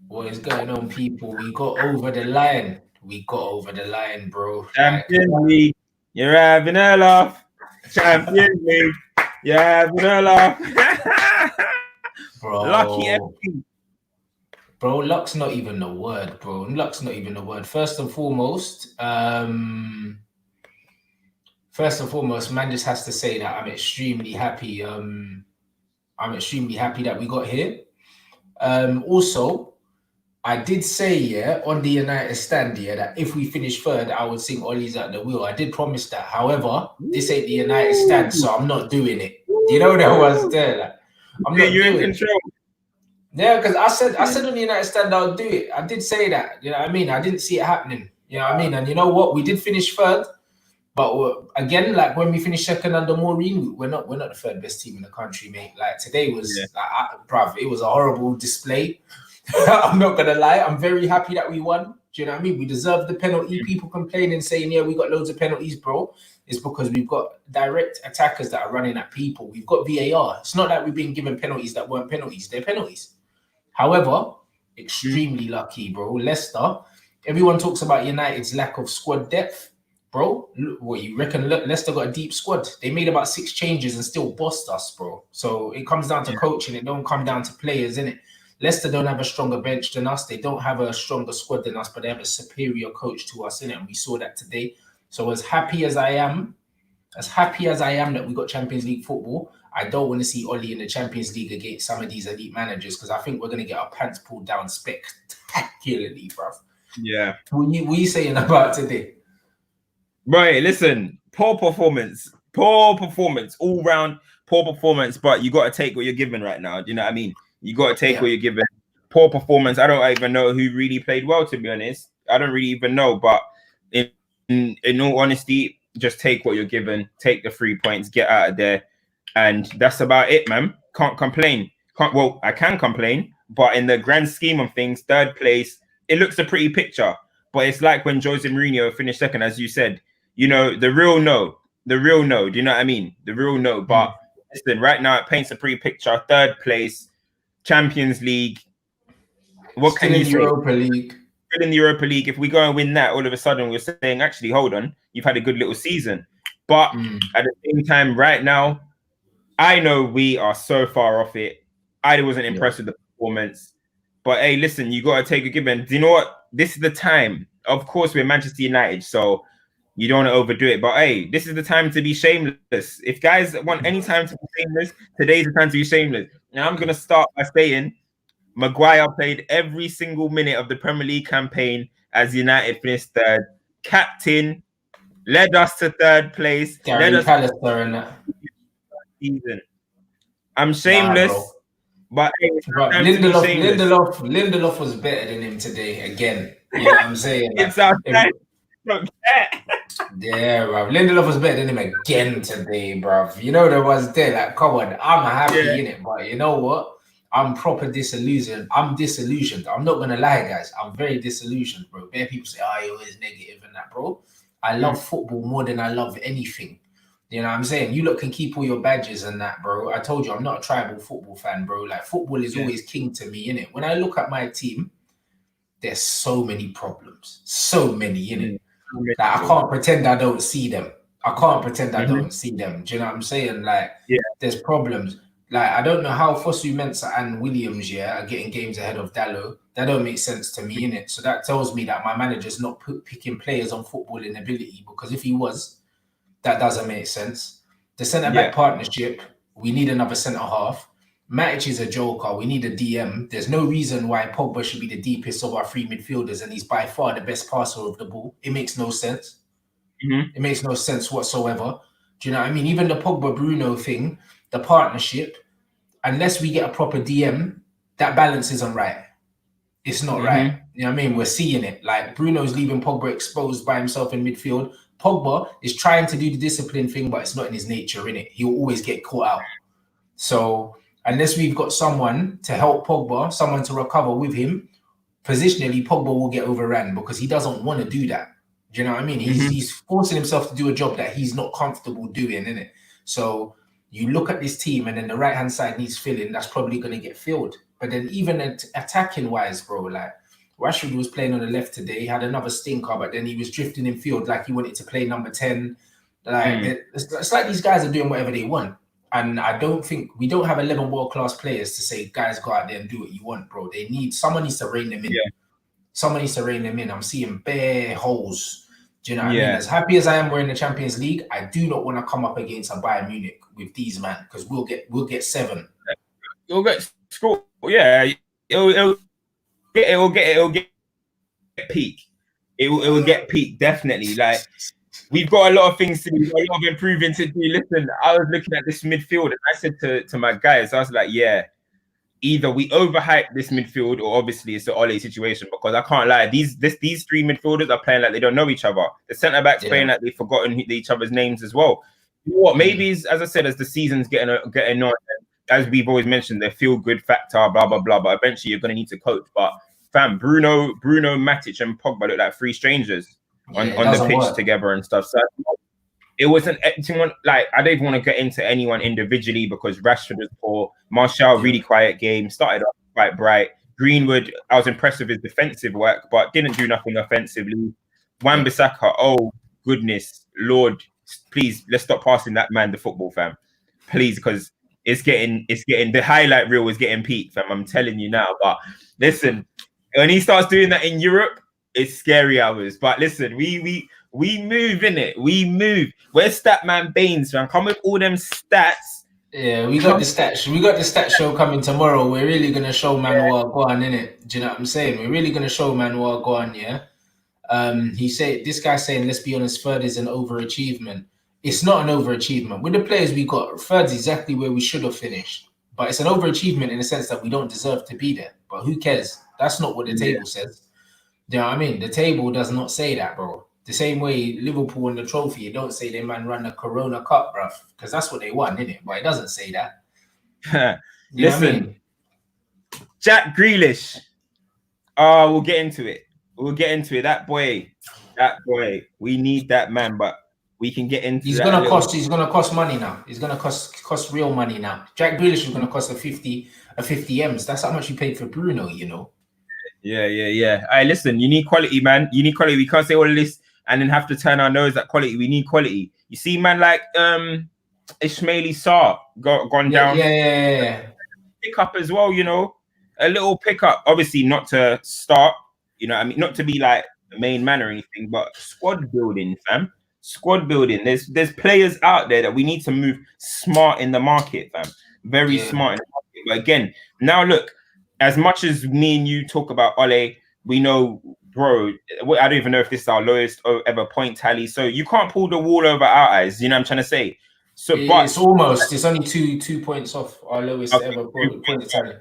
What is going on, people? We got over the line. We got over the line, bro. Like, Champions League, you're having a laugh. Champions League, you're having a laugh. Lucky bro, FC. luck's not even the word, bro. Luck's not even the word. First and foremost, man just has to say that I'm extremely happy. I'm extremely happy that we got here. Also, I did say, yeah, on the United stand, yeah, that if we finish third, I would sing Ollie's at the wheel. I did promise that. However, this ain't the United stand, so I'm not doing it. You know that was there. Like, I'm not You're in doing it. control. Yeah, because I said on the United stand I'll do it. I did say that. You know what I mean? I didn't see it happening. You know what I mean? And you know what? We did finish third, but again, like when we finished second under Maureen, we're not the third best team in the country, mate. Like today was, bruv, it was a horrible display. I'm not gonna lie. I'm very happy that we won. Do you know what I mean? We deserve the penalty. People complaining, saying, "Yeah, we got loads of penalties, bro." It's because we've got direct attackers that are running at people. We've got VAR. It's not that we've been given penalties that weren't penalties. They're penalties. However, extremely lucky, bro. Leicester. Everyone talks about United's lack of squad depth, bro. What you reckon? Leicester got a deep squad. They made about 6 changes and still bossed us, bro. So it comes down to coaching. It don't come down to players, innit? Leicester don't have a stronger bench than us. They don't have a stronger squad than us, but they have a superior coach to us, innit? And we saw that today. So as happy as I am that we got Champions League football, I don't want to see Ollie in the Champions League against some of these elite managers because I think we're going to get our pants pulled down spectacularly, bro. Yeah. What are you saying about today? Right, listen, poor performance, all round poor performance, but you got to take what you're given right now. Do you know what I mean? You got to take what you're given. Poor performance. I don't even know who really played well, to be honest. I don't really even know, but in all honesty, just take what you're given, take the 3 points, get out of there. And that's about it, man. Can't complain. Well, I can complain, but in the grand scheme of things, third place, it looks a pretty picture. But it's like when Jose Mourinho finished second, as you said, you know, the real no. Do you know what I mean? The real no. But listen, right now it paints a pretty picture. Third place, Champions League. What can you say? Europa League. Still in the Europa League. If we go and win that, all of a sudden we're saying, actually, hold on, you've had a good little season. But at the same time, right now, I know we are so far off it. I wasn't impressed with the performance. But hey, listen, you got to take a given. Do you know what? This is the time. Of course, we're Manchester United, so you don't want to overdo it. But hey, this is the time to be shameless. If guys want any time to be shameless, today's the time to be shameless. Now I'm going to start by saying Maguire played every single minute of the Premier League campaign as United finished third. Captain, led us to third place. Gary Pallister and that. Season. I'm shameless, but hey, Lindelof was better than him today again. You know what I'm saying? It's outside. Yeah, bro. Lindelof was better than him again today, bro. You know there was there. Like, come on, I'm happy in it, but you know what? I'm proper disillusioned. I'm disillusioned. I'm not gonna lie, guys. I'm very disillusioned, bro. Bare people say, "Oh, you're always negative and that, bro." I love football more than I love anything. You know what I'm saying? You lot can keep all your badges and that, bro. I told you I'm not a tribal football fan, bro. Like, football is always king to me, innit? When I look at my team, there's so many problems. So many, innit? Like, I can't pretend I don't see them. I can't pretend I don't see them. Do you know what I'm saying? Like, there's problems. Like, I don't know how Fosu Mensah and Williams, are getting games ahead of Dalot. That don't make sense to me, innit? So that tells me that my manager's not picking players on footballing ability, because if he was, that doesn't make sense. The centre-back partnership, we need another centre-half. Matic is a joker. We need a DM. There's no reason why Pogba should be the deepest of our 3 midfielders, and he's by far the best passer of the ball. It makes no sense. It makes no sense whatsoever. Do you know what I mean? Even the Pogba-Bruno thing, the partnership, unless we get a proper DM, that balance isn't right. It's not right. You know what I mean? We're seeing it. Like, Bruno's leaving Pogba exposed by himself in midfield. Pogba is trying to do the discipline thing, but it's not in his nature, innit? He'll always get caught out. So unless we've got someone to help Pogba, someone to recover with him, positionally, Pogba will get overran because he doesn't want to do that. Do you know what I mean? He's forcing himself to do a job that he's not comfortable doing, innit? So you look at this team and then the right-hand side needs filling, that's probably going to get filled. But then even attacking wise, bro, like Rashford was playing on the left today. He had another stinker, but then he was drifting in field like he wanted to play number 10. Like it's like these guys are doing whatever they want. And I don't think we don't have 11 world-class players to say, guys, go out there and do what you want, bro. Someone needs to rein them in. Yeah. Someone needs to rein them in. I'm seeing bare holes. Do you know what I mean? As happy as I am we're in the Champions League, I do not want to come up against a Bayern Munich with these man, because we'll get 7. You'll get scored. Yeah, it'll get peak. It will get peak, definitely. Like, we've got a lot of things to do, a lot of improving to do. Listen, I was looking at this midfield and I said to my guys, I was like, yeah, either we overhype this midfield or obviously it's the Ole situation, because I can't lie, these 3 midfielders are playing like they don't know each other. The centre-backs playing like they've forgotten each other's names as well. You know what? Maybe, as I said, as the season's getting on, as we've always mentioned, the feel-good factor, blah, blah, blah, but eventually you're going to need to coach. But, fam, Bruno, Matic and Pogba look like 3 strangers on the pitch together and stuff. So it wasn't anyone, like, I don't even want to get into anyone individually, because Rashford was poor, Martial really quiet game, started off quite bright. Greenwood, I was impressed with his defensive work, but didn't do nothing offensively. Wan-Bissaka, oh goodness Lord, please let's stop passing that man the football, fam, please, because it's getting the highlight reel is getting peaked, fam. I'm telling you now. But listen, when he starts doing that in Europe, it's scary hours. But listen, we move, innit? We move. Where's Statman Baines, man? Come with all them stats. Yeah, we got the stats. We got the stat show coming tomorrow. We're really gonna show man what go on, innit? Do you know what I'm saying? We're really gonna show man what go on, yeah. This guy's saying, let's be honest, third is an overachievement. It's not an overachievement. With the players we got, third's exactly where we should have finished. But it's an overachievement in the sense that we don't deserve to be there. But who cares? That's not what the table says. Do you know what I mean? The table does not say that, bro. The same way Liverpool won the trophy, you don't say they man run the Corona Cup, bruv, because that's what they won, innit? But it doesn't say that. Listen, Jack Grealish. Oh, we'll get into it. That boy, we need that man, but we can get into. He's gonna cost money now. He's gonna cost real money now. Jack Grealish is gonna cost a 50 M's. That's how much you paid for Bruno, you know. Yeah. All right, listen, you need quality, man. You need quality. We can't say all of this and then have to turn our nose at quality. We need quality. You see, man, like Ismaili Sarr gone down. Yeah. Pick up as well, you know. A little pickup, obviously not to start, you know what I mean, not to be like the main man or anything, but squad building, fam. Squad building. There's players out there that we need to move smart in the market, fam. Very smart in the market. But again, now look, as much as me and you talk about Ole, we know, bro, I don't even know if this is our lowest ever point tally. So you can't pull the wool over our eyes. You know what I'm trying to say? So, but it's only two points off our lowest ever point tally.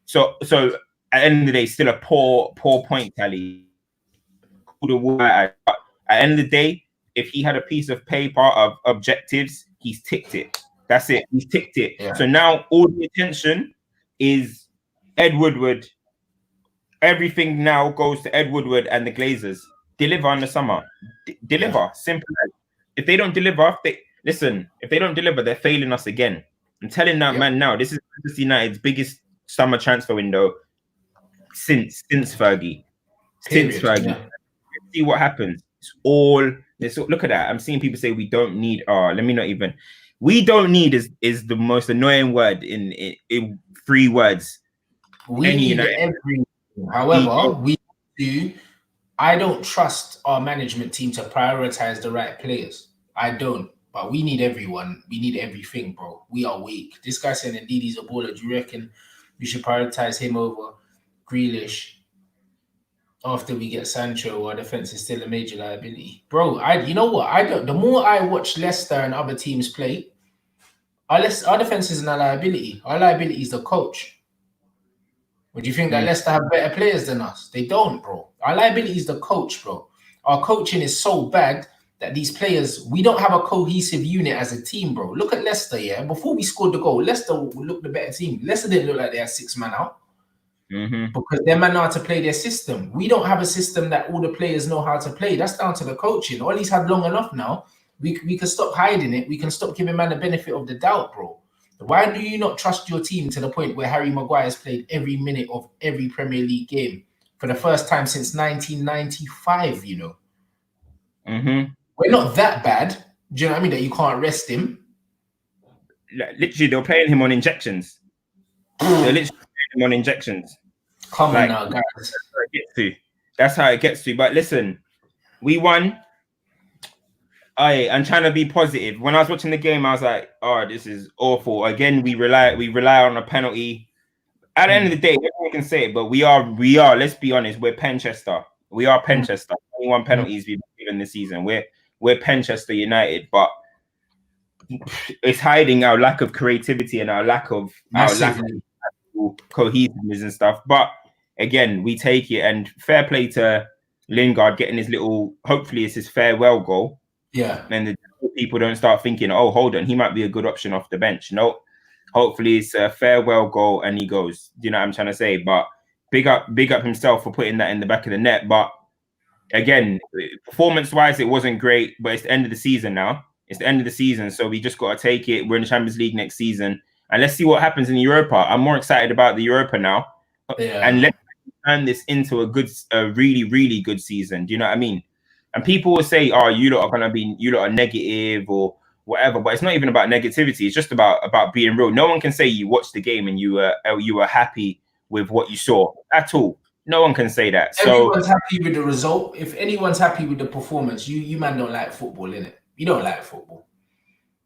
So at the end of the day, still a poor point tally. Pull the wool out. At the end of the day, if he had a piece of paper of objectives, he's ticked it. That's it. He's ticked it. Yeah. So now all the attention is Ed Woodward. Everything now goes to Ed Woodward and the Glazers. Deliver in the summer. Deliver. Yeah. Simple as. If they don't deliver, if they don't deliver, they're failing us again. I'm telling that man now, this is Manchester United's biggest summer transfer window since Fergie. Yeah. See what happens. Look at that. I'm seeing people say we don't need. We don't need is the most annoying word in 3 words. We need everything. However, we do. I don't trust our management team to prioritize the right players. I don't. But we need everyone. We need everything, bro. We are weak. This guy saying indeed he's a baller. Do you reckon we should prioritize him over Grealish after we get Sancho? Our defense is still a major liability, bro. You know what? The more I watch Leicester and other teams play, our defense isn't a liability. Our liability is the coach. Would you think that Leicester have better players than us? They don't, bro. Our liability is the coach, bro. Our coaching is so bad that these players, we don't have a cohesive unit as a team, bro. Look at Leicester, yeah? Before we scored the goal, Leicester looked the better team. Leicester didn't look like they had 6 man out. Because their man know how to play their system. We don't have a system that all the players know how to play. That's down to the coaching. Ollie's had long enough now. We can stop hiding it. We can stop giving man the benefit of the doubt, bro. Why do you not trust your team to the point where Harry Maguire has played every minute of every Premier League game for the first time since 1995, you know? We're not that bad. Do you know what I mean? That you can't rest him. Literally, they're playing him on injections. They're literally playing him on injections. Come on now, guys. That's how it gets to. But listen, we won. I'm trying to be positive. When I was watching the game, I was like, "Oh, this is awful." Again, we rely on a penalty. At the end of the day, everyone can say it, but we are. Let's be honest. We're Penchester. We are Penchester. 21 penalties we've given this season. We're Penchester United, but it's hiding our lack of creativity and our lack of cohesiveness and stuff. But again, we take it, and fair play to Lingard getting his little. Hopefully, it's his farewell goal. Yeah, and the people don't start thinking, oh, hold on, he might be a good option off the bench. No, hopefully it's a farewell goal and he goes. Do you know what I'm trying to say? But big up himself for putting that in the back of the net. But again, performance-wise, it wasn't great. But it's the end of the season now. It's the end of the season, so we just got to take it. We're in the Champions League next season, and let's see what happens in Europa. I'm more excited about the Europa now, and let's turn this into a really, really good season. Do you know what I mean? And people will say, "Oh, you lot are negative or whatever," but it's not even about negativity. It's just about being real. No one can say you watched the game and you were happy with what you saw at all. No one can say that. Everyone's happy with the result. If anyone's happy with the performance, you man don't like football, innit? You don't like football.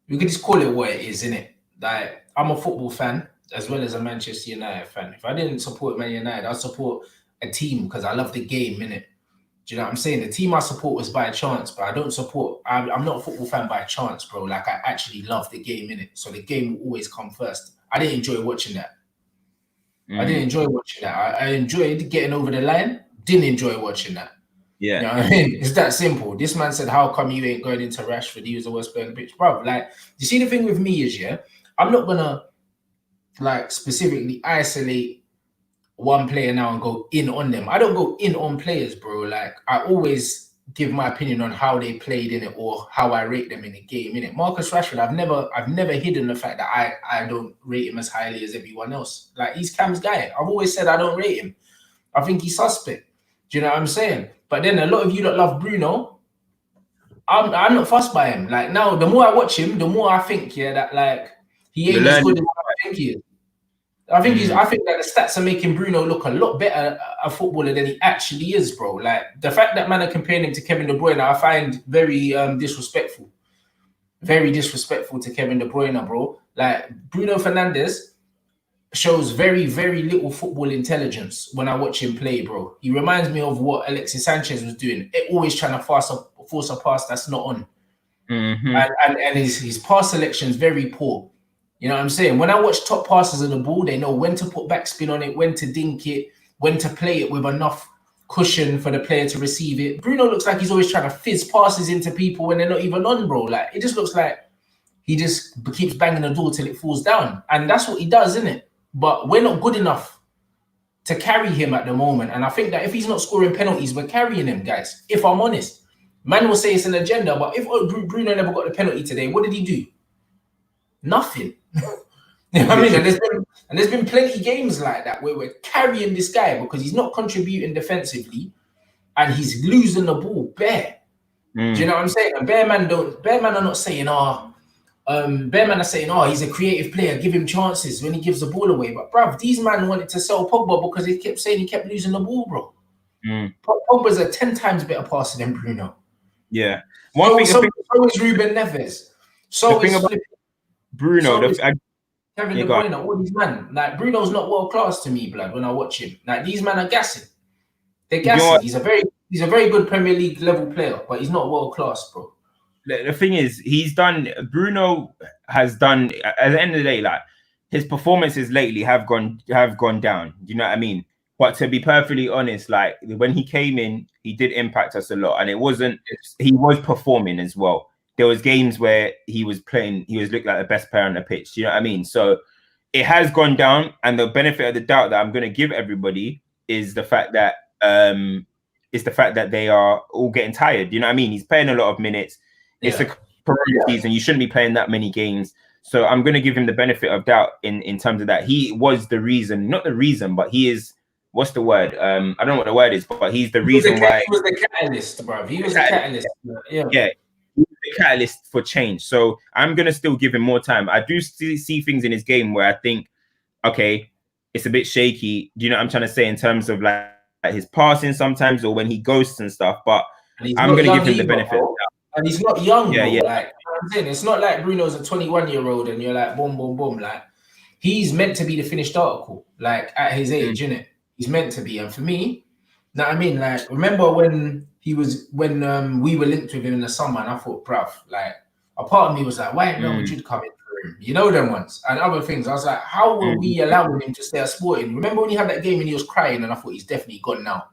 You can just call it what it is, innit? Like, I'm a football fan as well as a Manchester United fan. If I didn't support Man United, I'd support a team because I love the game, innit? Do you know what I'm saying? The team I support was by chance, but I don't support. I'm not a football fan by chance, bro. Like, I actually love the game, innit? So the game will always come first. I didn't enjoy watching that. I didn't enjoy watching that. I enjoyed getting over the line. Didn't enjoy watching that. Yeah. You know what I mean? It's that simple. This man said, how come you ain't going into Rashford? He was the worst player on the pitch. Bro, like, you see the thing with me is, yeah, I'm not going to, like, specifically isolate one player now and go in on them. I don't go in on players, bro. Like, I always give my opinion on how they played in it or how I rate them in the game, in it. Marcus Rashford, I've never hidden the fact that I don't rate him as highly as everyone else. Like, he's Cam's guy. I've always said I don't rate him. I think he's suspect. Do you know what I'm saying? But then a lot of you that love Bruno, I'm not fussed by him. Like, now, the more I watch him, the more I think, yeah, that, like, he ain't as good as I think he is. I think that the stats are making Bruno look a lot better a footballer than he actually is, bro. Like, the fact that man are comparing him to Kevin De Bruyne, I find very disrespectful. Very disrespectful to Kevin De Bruyne, bro. Like, Bruno Fernandes shows very, very little football intelligence when I watch him play, bro. He reminds me of what Alexis Sanchez was doing. Always trying to force a pass that's not on. And his pass selection is very poor. You know what I'm saying? When I watch top passers of the ball, they know when to put backspin on it, when to dink it, when to play it with enough cushion for the player to receive it. Bruno looks like he's always trying to fizz passes into people when they're not even on, bro. Like, it just looks like he just keeps banging the door till it falls down. And that's what he does, isn't it? But we're not good enough to carry him at the moment. And I think that if he's not scoring penalties, we're carrying him, guys. If I'm honest. Man will say it's an agenda, but if Bruno never got the penalty today, what did he do? Nothing. You know what I mean? And there's been plenty of games like that where we're carrying this guy because he's not contributing defensively and he's losing the ball bare. Do you know what I'm saying? And Bear Man are not saying, Bear Man are saying, he's a creative player, give him chances when he gives the ball away. But bruv, these man wanted to sell Pogba because they kept saying he kept losing the ball, bro. Pogba's a 10 times better passer than Bruno. Yeah. So is Ruben Neves. So is Bruno, Kevin De Bruyne, all these men. Like, Bruno's not world class to me, blood, when I watch him. Like, these men are gassing. They're gassing. He's a very good Premier League level player, but he's not world class, bro. The thing is, Bruno has done, at the end of the day, like, his performances lately have gone down. Do you know what I mean? But to be perfectly honest, like, when he came in, he did impact us a lot. And he was performing as well. There was games where he was looked like the best player on the pitch. Do you know what I mean? So it has gone down, and the benefit of the doubt that I'm going to give everybody is the fact that they are all getting tired. Do you know what I mean? He's playing a lot of minutes. It's a Corona season. You shouldn't be playing that many games. So I'm going to give him the benefit of doubt in terms of that. He was the reason, not the reason, but he is, what's the word? I don't know what the word is, but he's the reason why. He was the catalyst, bro. He was the catalyst. Yeah. He was the catalyst for change. So I'm going to still give him more time. I do see things in his game where I think, okay, it's a bit shaky. Do you know what I'm trying to say in terms of like his passing sometimes or when he ghosts and stuff? But I'm going to give him the benefit. And he's not young, yeah, bro. yeah. Like, you know what I'm saying? It's not like Bruno's a 21-year-old and you're like, boom, boom, boom. Like, he's meant to be the finished article, like, at his age, innit? He's meant to be. And for me, know what I mean? Like, remember when we were linked with him in the summer and I thought, bruv, like, a part of me was like, why ain't Real Madrid coming for him? You know them ones and other things. I was like, how were we allowing him to stay at Sporting? Remember when he had that game and he was crying and I thought he's definitely gone now.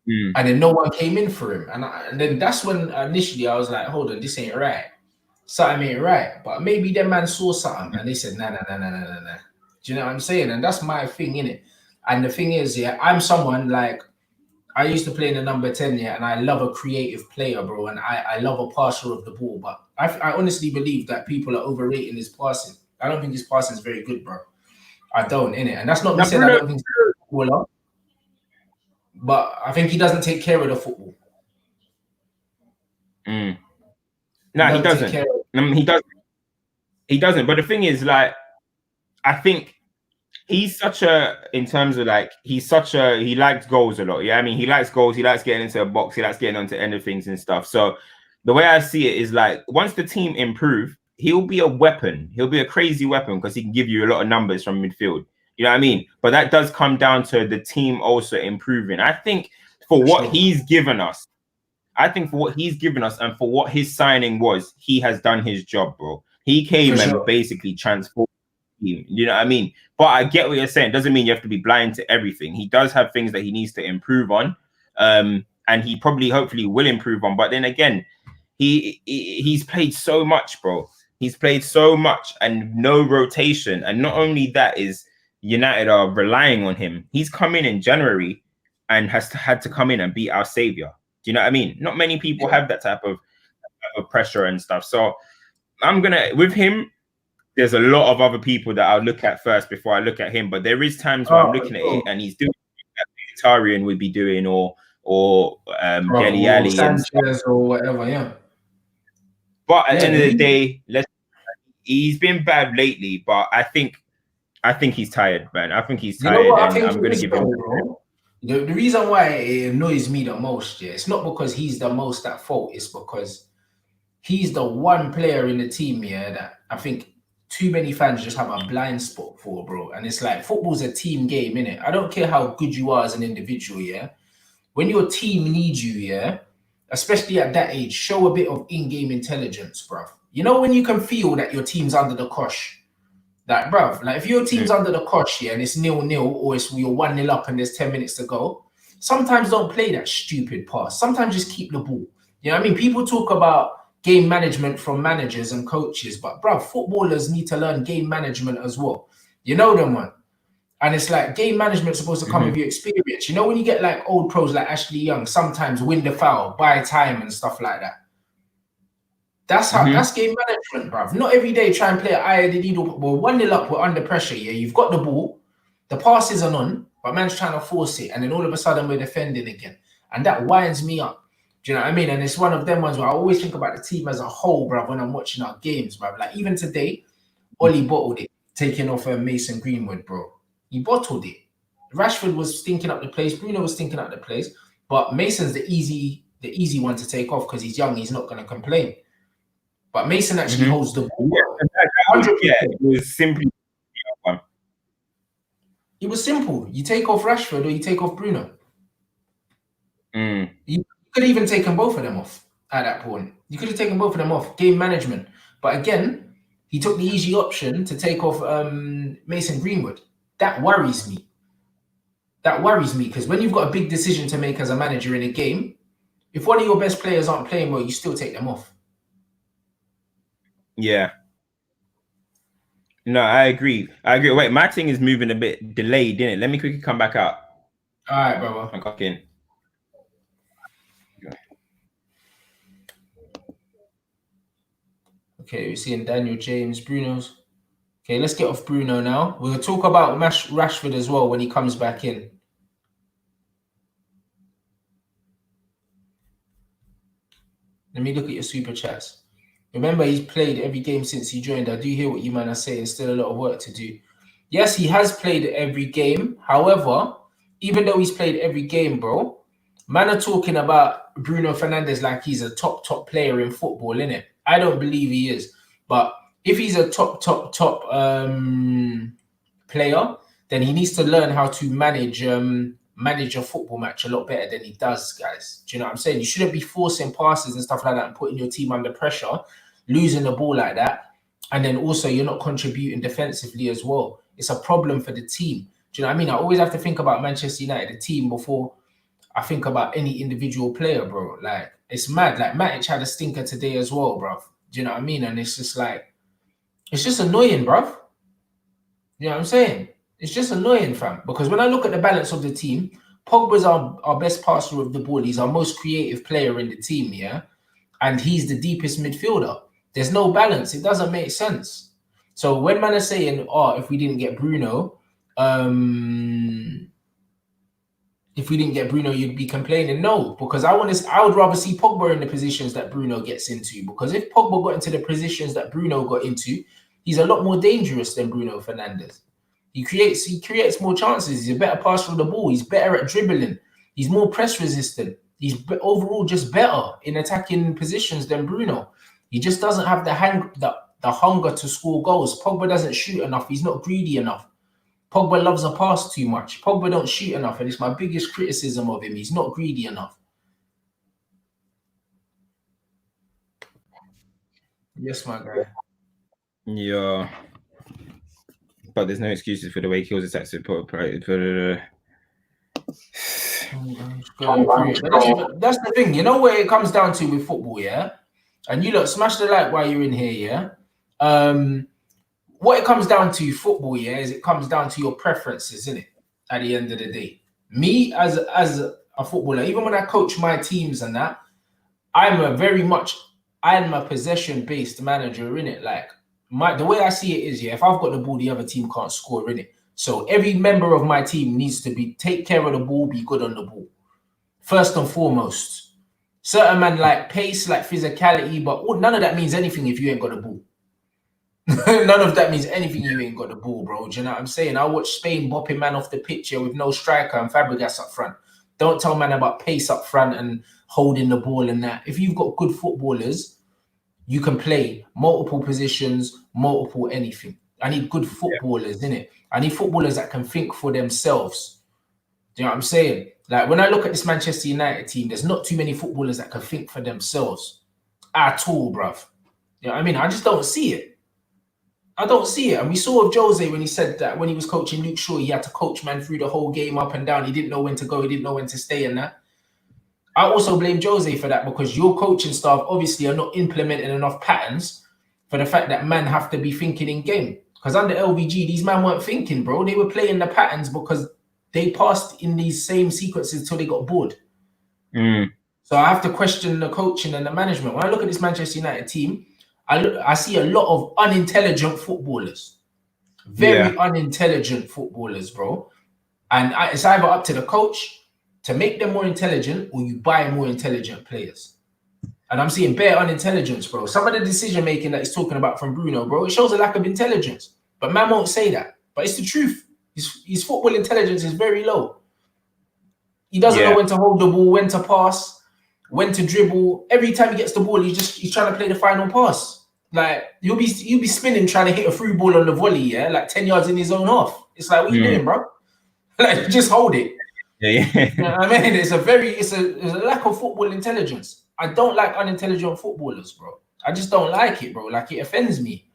And then no one came in for him. And then that's when initially I was like, hold on, this ain't right. Something ain't right. But maybe them man saw something and they said, nah. Do you know what I'm saying? And that's my thing, innit? And the thing is, yeah, I'm someone like, I used to play in the number 10, yeah, and I love a creative player, bro, and I love a passer of the ball. But I honestly believe that people are overrating his passing. I don't think his passing is very good, bro. I don't, innit? And that's not me saying I don't think he's a footballer, but I think he doesn't take care of the football. No, he doesn't. He doesn't. But the thing is, like, I think he's such a, in terms of like, he likes goals a lot. Yeah, I mean, he likes goals. He likes getting into a box. He likes getting onto end of things and stuff. So the way I see it is like, once the team improve, he'll be a weapon. He'll be a crazy weapon because he can give you a lot of numbers from midfield. You know what I mean? But that does come down to the team also improving. I think for what he's given us, and for what his signing was, he has done his job, bro. He came and basically transformed the team. You know what I mean? But I get what you're saying. Doesn't mean you have to be blind to everything. He does have things that he needs to improve on. And he hopefully will improve on. But then again, he's played so much, bro. He's played so much and no rotation. And not only that is United are relying on him. He's come in January and had to come in and beat our savior. Do you know what I mean? Not many people have that type of pressure and stuff. So with him, there's a lot of other people that I'll look at first before I look at him. But there is times where I'm looking at it and he's doing what Vegetarian would be doing or Dele Alli Sanchez or whatever, yeah. But at the end of the day, he's been bad lately, but I think he's tired, man. I think he's tired, and I'm gonna give him. The reason why it annoys me the most, yeah, it's not because he's the most at fault. It's because he's the one player in the team, yeah, that I think too many fans just have a blind spot for, bro. And it's like, football's a team game, innit? I don't care how good you are as an individual, yeah. When your team needs you, yeah, especially at that age, show a bit of in-game intelligence, bruv. You know when you can feel that your team's under the cosh? Like, bruv, like if your team's under the cosh, yeah, and it's 0-0 or you're 1-0 up and there's 10 minutes to go, sometimes don't play that stupid pass. Sometimes just keep the ball. You know what I mean? People talk about game management from managers and coaches, but bruv, footballers need to learn game management as well. You know them, man. And it's like game management supposed to come with your experience. You know, when you get like old pros like Ashley Young, sometimes win the foul, buy time and stuff like that. That's how that's game management, bruv. Not every day try and play eye of the needle. We're 1-0 up, we're under pressure. Yeah, you've got the ball, the pass isn't on, but man's trying to force it, and then all of a sudden we're defending again. And that winds me up. Do you know what I mean? And it's one of them ones where I always think about the team as a whole, bruv, when I'm watching our games, bruv. Like even today, Ollie bottled it, taking off Mason Greenwood, bro. He bottled it. Rashford was stinking up the place, Bruno was stinking up the place, but Mason's the easy one to take off because he's young, he's not going to complain. But Mason actually holds the ball. It was simply it was simple. You take off Rashford or you take off Bruno. You could even taken both of them off at that point. You could have taken both of them off. Game management. But again, he took the easy option to take off Mason Greenwood. That worries me. That worries me because when you've got a big decision to make as a manager in a game, if one of your best players aren't playing well, you still take them off. Yeah. No, I agree. Wait, my thing is moving a bit delayed, didn't it? Let me quickly come back out. All right, brother. I'm cooking. Okay, we're seeing Daniel James, Bruno's. Okay, let's get off Bruno now. We'll talk about Rashford as well when he comes back in. Let me look at your super chats. Remember, he's played every game since he joined. I do hear what you man are saying. Still a lot of work to do. Yes, he has played every game. However, even though he's played every game, bro, man are talking about Bruno Fernandes like he's a top player in football, innit? I don't believe he is. But if he's a top player, then he needs to learn how to manage a football match a lot better than he does, guys. Do you know what I'm saying? You shouldn't be forcing passes and stuff like that and putting your team under pressure, losing the ball like that. And then also you're not contributing defensively as well. It's a problem for the team. Do you know what I mean? I always have to think about Manchester United, the team, before I think about any individual player, bro. Like, it's mad. Like, Matic had a stinker today as well, bro. Do you know what I mean? And it's just like, it's just annoying, bro. You know what I'm saying? It's just annoying, fam. Because when I look at the balance of the team, Pogba's our best passer of the ball. He's our most creative player in the team, yeah? And he's the deepest midfielder. There's no balance. It doesn't make sense. So when man is saying, oh, if we didn't get Bruno, you'd be complaining. No, because I would rather see Pogba in the positions that Bruno gets into. Because if Pogba got into the positions that Bruno got into, he's a lot more dangerous than Bruno Fernandes. He creates more chances. He's a better passer of the ball. He's better at dribbling. He's more press resistant. He's overall just better in attacking positions than Bruno. He just doesn't have the hunger to score goals. Pogba doesn't shoot enough. He's not greedy enough. Pogba loves a pass too much. Pogba don't shoot enough, and it's my biggest criticism of him. He's not greedy enough. Yes, my guy. Yeah. But there's no excuses for the way he kills his accent. That's the thing. You know where it comes down to with football, yeah? And you look, smash the like while you're in here, yeah? What it comes down to football, yeah, is it comes down to your preferences, isn't it? At the end of the day. Me, as a footballer, even when I coach my teams and that, I'm a possession-based manager, innit? Like, the way I see it is, yeah, if I've got the ball, the other team can't score, innit? So every member of my team needs to take care of the ball, be good on the ball. First and foremost. Certain man like pace, like physicality, but none of that means anything if you ain't got the ball. None of that means anything you ain't got the ball, bro. Do you know what I'm saying? I watch Spain bopping man off the picture with no striker and Fabregas up front. Don't tell man about pace up front and holding the ball and that. If you've got good footballers, you can play multiple positions, multiple anything. I need good footballers, innit? I need footballers that can think for themselves. Do you know what I'm saying? Like, when I look at this Manchester United team, there's not too many footballers that can think for themselves at all, bruv. You know what I mean? I just don't see it. I don't see it. And we saw with Jose when he said that when he was coaching Luke Shaw, he had to coach man through the whole game up and down. He didn't know when to go. He didn't know when to stay and that. I also blame Jose for that because your coaching staff obviously are not implementing enough patterns for the fact that man have to be thinking in game. Because under LVG, these men weren't thinking, bro. They were playing the patterns because they passed in these same sequences until they got bored. So I have to question the coaching and the management. When I look at this Manchester United team, I see a lot of unintelligent footballers. Very unintelligent footballers, bro. And it's either up to the coach to make them more intelligent or you buy more intelligent players. And I'm seeing bare unintelligence, bro. Some of the decision-making that he's talking about from Bruno, bro, it shows a lack of intelligence. But man won't say that. But it's the truth. His football intelligence is very low. He doesn't know when to hold the ball, when to pass, when to dribble. Every time he gets the ball, he's trying to play the final pass. Like, you'll be spinning trying to hit a through ball on the volley, yeah? Like 10 yards in his own half. It's like, what are you doing, bro? Like, just hold it. You know what I mean? It's a lack of football intelligence. I don't like unintelligent footballers, bro. I just don't like it, bro. Like, it offends me.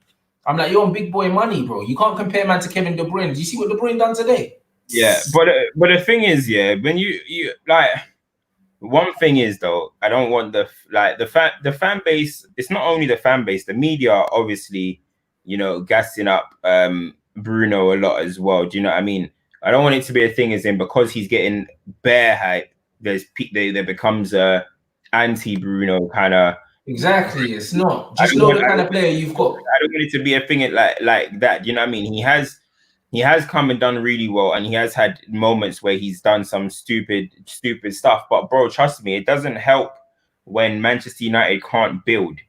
I'm like, you're on big boy money, bro. You can't compare man to Kevin De Bruyne. Do you see what De Bruyne done today? Yeah, but the thing is, yeah, when you like, one thing is though, I don't want the fan base. It's not only the fan base, the media are obviously, gassing up Bruno a lot as well. Do you know what I mean? I don't want it to be a thing as in because he's getting bare hype, there becomes a anti-Bruno kind of Exactly, it's not. I Just don't know want, the I kind don't, of player you've got. I don't want it to be a thing like that. You know what I mean? He has come and done really well, and he has had moments where he's done some stupid stuff. But bro, trust me, it doesn't help when Manchester United can't build.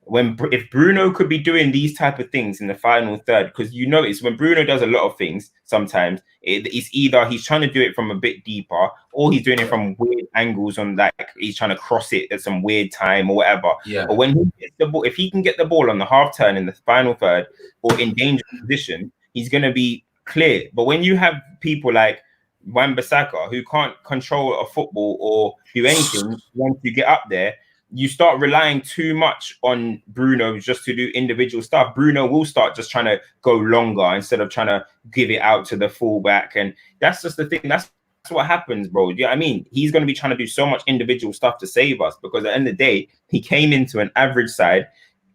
If Bruno could be doing these type of things in the final third, because you notice when Bruno does a lot of things, sometimes it's either he's trying to do it from a bit deeper, or he's doing it from weird angles on, like he's trying to cross it at some weird time or whatever. Yeah. But when he gets the ball, if he can get the ball on the half turn in the final third or in dangerous position, he's going to be clear. But when you have people like Wan-Bissaka who can't control a football or do anything once you get up there, you start relying too much on Bruno just to do individual stuff. Bruno will start just trying to go longer instead of trying to give it out to the fullback. And that's just the thing. That's what happens, bro. Yeah, I mean, he's going to be trying to do so much individual stuff to save us, because at the end of the day, he came into an average side,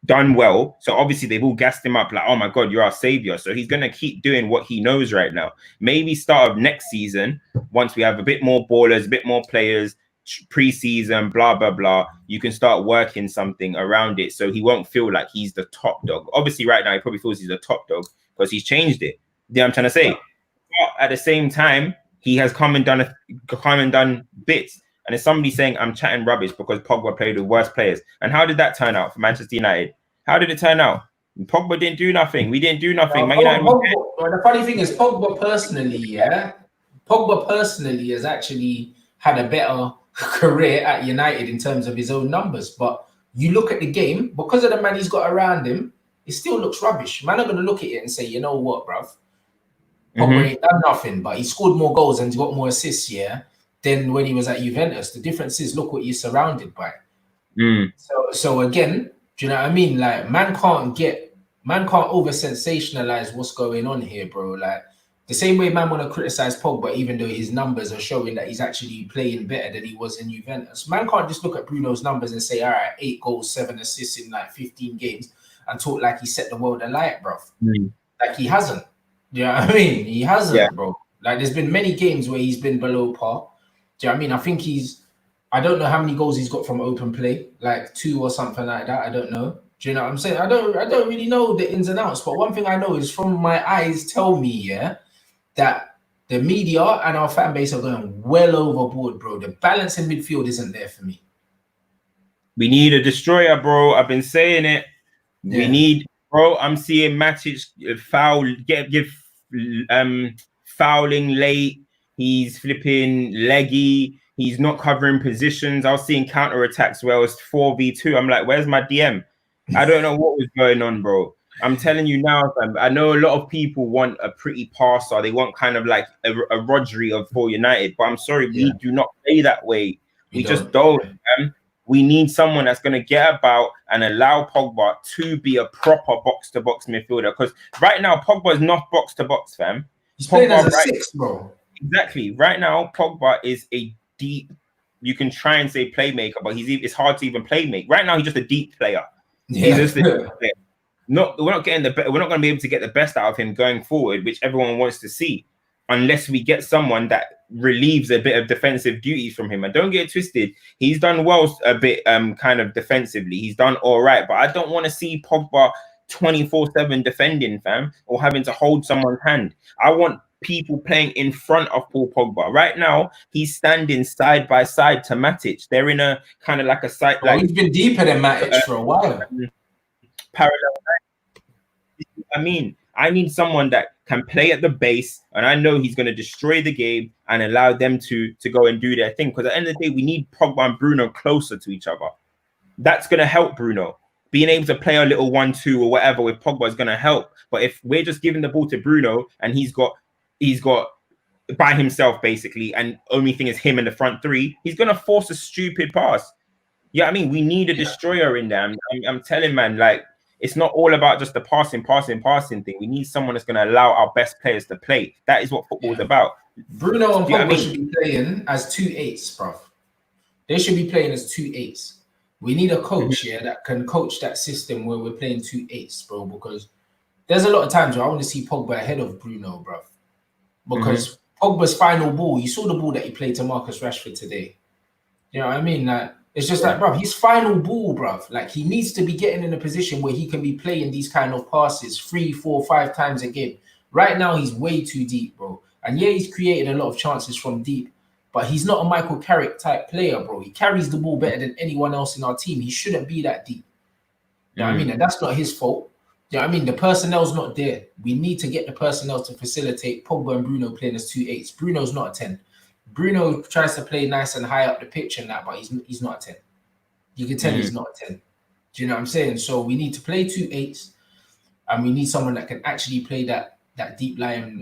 done well. So obviously they've all gassed him up like, oh my God, you're our savior. So he's going to keep doing what he knows right now. Maybe start of next season, once we have a bit more ballers, a bit more players, pre-season, blah blah blah, you can start working something around it so he won't feel like he's the top dog. Obviously right now he probably feels he's the top dog because he's changed it. You know what I'm trying to say? But at the same time, he has come and done bits. And there's somebody saying I'm chatting rubbish because Pogba played with worse players. And how did that turn out for Manchester United? How did it turn out? Pogba didn't do nothing. We didn't do nothing. The funny thing is, Pogba personally has actually had a better career at United in terms of his own numbers. But you look at the game, because of the man he's got around him, it still looks rubbish. Man are going to look at it and say, you know what, bruv? Pogba ain't done nothing, but he scored more goals and he's got more assists, than when he was at Juventus. The difference is, look what you're surrounded by. So again, do you know what I mean? Like, man can't over sensationalize what's going on here, bro. Like, the same way man want to criticize Pogba, even though his numbers are showing that he's actually playing better than he was in Juventus. Man can't just look at Bruno's numbers and say, all right, 8 goals, 7 assists in like 15 games and talk like he set the world alight, bro. Like, he hasn't. Do you know what I mean? He hasn't, bro. Like, there's been many games where he's been below par. Do you know what I mean? I think I don't know how many goals he's got from open play, like 2 or something like that. I don't know. Do you know what I'm saying? I don't really know the ins and outs, but one thing I know is, from my eyes tell me, that the media and our fan base are going well overboard, bro. The balance in midfield isn't there for me. We need a destroyer, bro. I've been saying it. We need, bro. I'm seeing Matic fouling late. He's flipping leggy. He's not covering positions. I was seeing counter attacks where it was 4v2. I'm like, where's my DM? I don't know what was going on, bro. I'm telling you now, fam, I know a lot of people want a pretty passer. They want kind of like a Rodri for United. But I'm sorry, we do not play that way. We just don't. We need someone that's going to get about and allow Pogba to be a proper box-to-box midfielder. Because right now, Pogba is not box-to-box, fam. He's playing as a 6, bro. Exactly. Right now, Pogba is a deep, you can try and say playmaker, but it's hard to even play make. Right now, he's just a deep player. He's just a deep player. We're not going to be able to get the best out of him going forward, which everyone wants to see, unless we get someone that relieves a bit of defensive duties from him. And don't get it twisted, he's done well a bit kind of defensively. He's done all right, but I don't want to see Pogba 24/7 defending, fam, or having to hold someone's hand. I want people playing in front of Paul Pogba. Right now, he's standing side by side to Matic. They're in a kind of like a side. Like, he's been deeper than Matic for a while. Parallel. I mean, I need someone that can play at the base, and I know he's going to destroy the game and allow them to go and do their thing. Because at the end of the day, we need Pogba and Bruno closer to each other. That's going to help Bruno. Being able to play a little 1-2 or whatever with Pogba is going to help. But if we're just giving the ball to Bruno and he's got by himself basically, and only thing is him in the front three, he's going to force a stupid pass. Yeah, I mean, we need a destroyer in there. I'm telling, man, like, it's not all about just the passing thing. We need someone that's going to allow our best players to play. That is what football is about. Bruno and Pogba should be playing as 2 8s, bro. They should be playing as 2 8s. We need a coach, that can coach that system where we're playing 2 8s, bro. Because there's a lot of times where I want to see Pogba ahead of Bruno, bro. Because Pogba's final ball, you saw the ball that he played to Marcus Rashford today. You know what I mean? Like, It's just like, bruv, his final ball, bruv. Like, he needs to be getting in a position where he can be playing these kind of passes 3, 4, 5 times a game. Right now, he's way too deep, bro. And yeah, he's created a lot of chances from deep, but he's not a Michael Carrick type player, bro. He carries the ball better than anyone else in our team. He shouldn't be that deep. You know what I mean? And that's not his fault. You know what I mean? The personnel's not there. We need to get the personnel to facilitate Pogba and Bruno playing as 2 8s. Bruno's not a 10. Bruno tries to play nice and high up the pitch and that, but he's not a 10. You can tell he's not a 10. Do you know what I'm saying? So we need to play 2 8s, and we need someone that can actually play that deep lying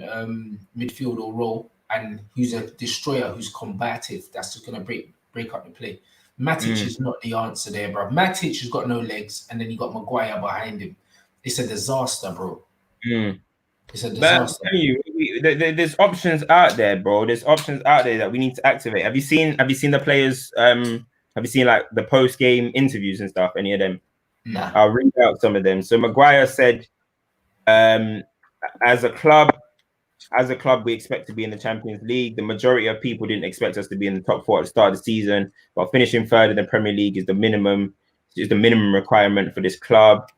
midfield or role, and who's a destroyer, who's combative. That's just gonna break up the play. Matic is not the answer there, bro. Matic has got no legs, and then you got Maguire behind him. It's a disaster, bro. It's a disaster. There's options out there, bro. There's options out there that we need to activate. Have you seen the players? Have you seen like the post game interviews and stuff? Any of them? Nah. I'll read out some of them. So Maguire said, as a club, we expect to be in the Champions League. The majority of people didn't expect us to be in the top 4 at the start of the season, but finishing third in the Premier League is the minimum requirement for this club.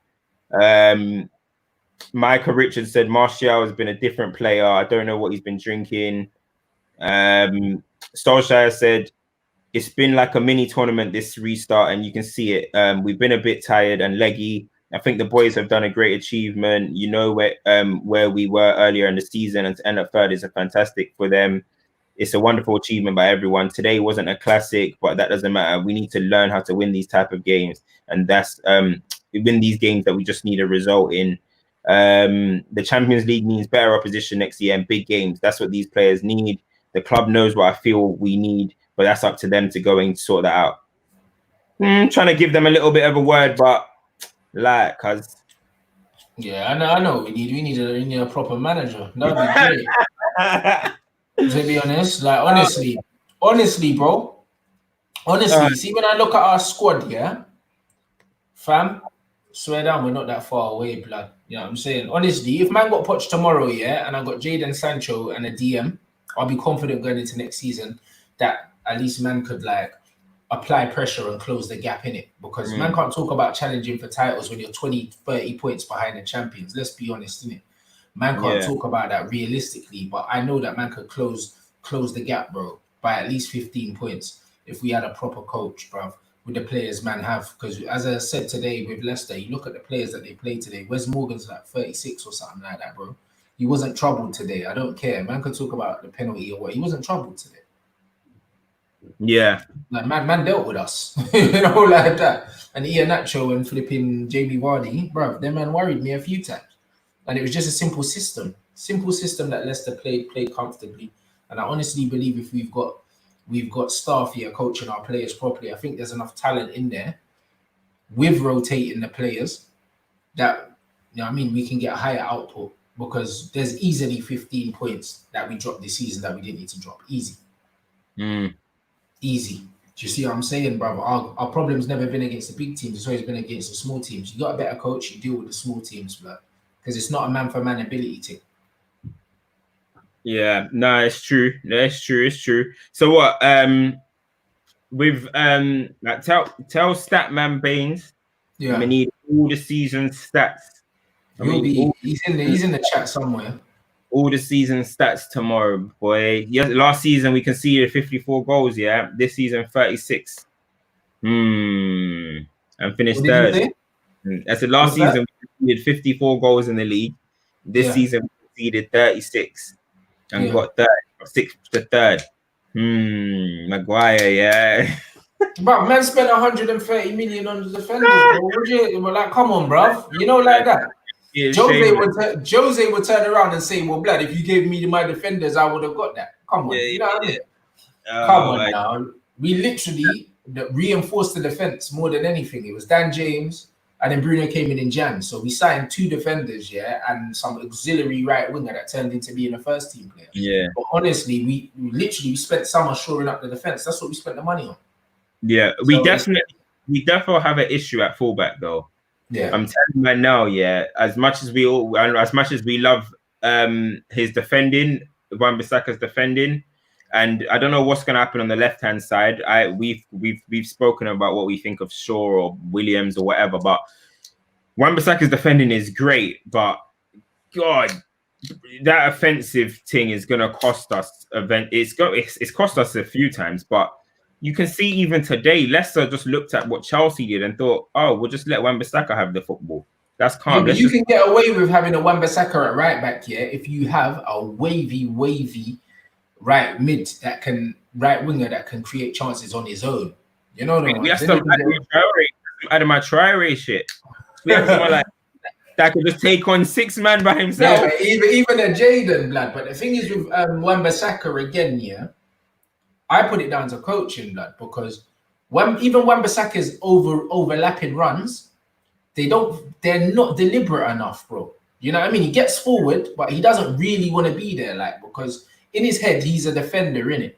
Michael Richards said Martial has been a different player. I don't know what he's been drinking. Solskjaer said it's been like a mini tournament this restart, and you can see it. We've been a bit tired and leggy. I think the boys have done a great achievement. You know where we were earlier in the season, and to end up third is a fantastic for them. It's a wonderful achievement by everyone. Today wasn't a classic, but that doesn't matter. We need to learn how to win these type of games, and that's we win these games that we just need a result in. The Champions League means better opposition next year and big games. That's what these players need. The club knows what I feel we need, but that's up to them to go and sort that out. Trying to give them a little bit of a word, but like, cause yeah, I know. We need a proper manager. That'd be great. To be honest, like honestly, bro. Honestly, see, when I look at our squad, yeah, fam, swear down, we're not that far away, blood. You know what I'm saying? Honestly, if man got poached tomorrow, yeah, and I got Jadon Sancho and a DM, I'll be confident going into next season that at least man could like apply pressure and close the gap in it, because man can't talk about challenging for titles when you're 20, 30 points behind the champions. Let's be honest, innit? Man can't talk about that realistically, but I know that man could close the gap, bro, by at least 15 points if we had a proper coach, bro, with the players man have. Because as I said today with Leicester, you look at the players that they played today. Wes Morgan's like 36 or something like that, bro. He wasn't troubled today. I don't care. Man could talk about the penalty or what. He wasn't troubled today. Yeah. Like man dealt with us. You know, like that. And Iheanacho and flipping Jamie Vardy, bro, them man worried me a few times. And it was just a simple system that Leicester played comfortably. And I honestly believe if we've got staff here coaching our players properly, I think there's enough talent in there with rotating the players that, you know what I mean, we can get a higher output, because there's easily 15 points that we dropped this season that we didn't need to drop. Easy. Easy. Do you see what I'm saying, brother? Our problem's never been against the big teams. It's always been against the small teams. You got a better coach, you deal with the small teams, but because it's not a man-for-man ability thing. Yeah, no, it's true. It's true. So what? With like tell Statman Baines. Yeah, we need all the season stats. He's in the chat somewhere. All the season stats tomorrow, boy. Yeah, last season we conceded 54 goals. Yeah, this season 36. And finished third. I said last season we conceded 54 goals in the league. This season we conceded 36 and got third, 6th to 3rd. Maguire, yeah. But man spent 130 million on the defenders, bro. Like, come on, bro. You know, like that. Yeah, Jose would turn around and say, well, blood, if you gave me my defenders, I would have got that. Come on. You know what I mean? Come on now. We literally reinforced the defense more than anything. It was Dan James, and then Bruno came in Jan. So we signed 2 defenders, and some auxiliary right winger that turned into being a first team player. Yeah. But honestly, we literally spent summer shoring up the defense. That's what we spent the money on. Yeah, we definitely have an issue at fullback though. Yeah, I'm telling you right now. Yeah, as much as we love his defending, Wan-Bissaka's defending, And I don't know what's going to happen on the left-hand side. We've spoken about what we think of Shaw or Williams or whatever, but Wan-Bissaka's defending is great, but God, that offensive thing is going to cost us. It's cost us a few times, but you can see even today, Leicester just looked at what Chelsea did and thought, oh, we'll just let Wan-Bissaka have the football. That's calm. Yeah, but you can get away with having a Wan-Bissaka at right back here if you have a wavy right winger that can create chances on his own. You know what I mean? We have some Adama Traore shit. We have someone like that could just take on 6 men by himself. Yeah, even a Jaden, blood. But the thing is with Wan-Bissaka again, yeah, I put it down to coaching, blood, because even Wan-Bissaka's overlapping runs, they're not deliberate enough, bro. You know what I mean? He gets forward, but he doesn't really want to be there, like, because in his head, he's a defender, innit?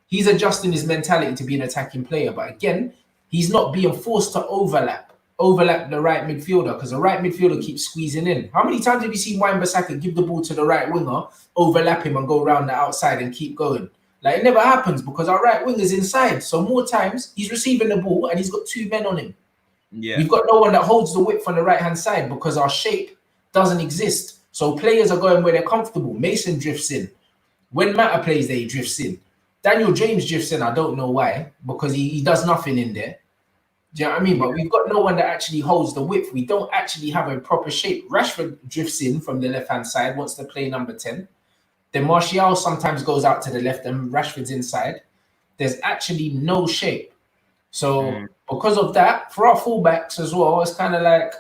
He's adjusting his mentality to be an attacking player. But again, he's not being forced to overlap the right midfielder, because the right midfielder keeps squeezing in. How many times have you seen Wan-Bissaka give the ball to the right winger, overlap him and go around the outside and keep going? Like, it never happens because our right winger's inside. So more times, he's receiving the ball and he's got 2 men on him. Yeah, we've got no one that holds the width on the right-hand side because our shape doesn't exist. So players are going where they're comfortable. Mason drifts in. When Mata plays there, he drifts in. Daniel James drifts in. I don't know why, because he does nothing in there. Do you know what I mean? But we've got no one that actually holds the width. We don't actually have a proper shape. Rashford drifts in from the left-hand side, wants to play number 10. Then Martial sometimes goes out to the left and Rashford's inside. There's actually no shape. So because of that, for our fullbacks as well, it's kind of like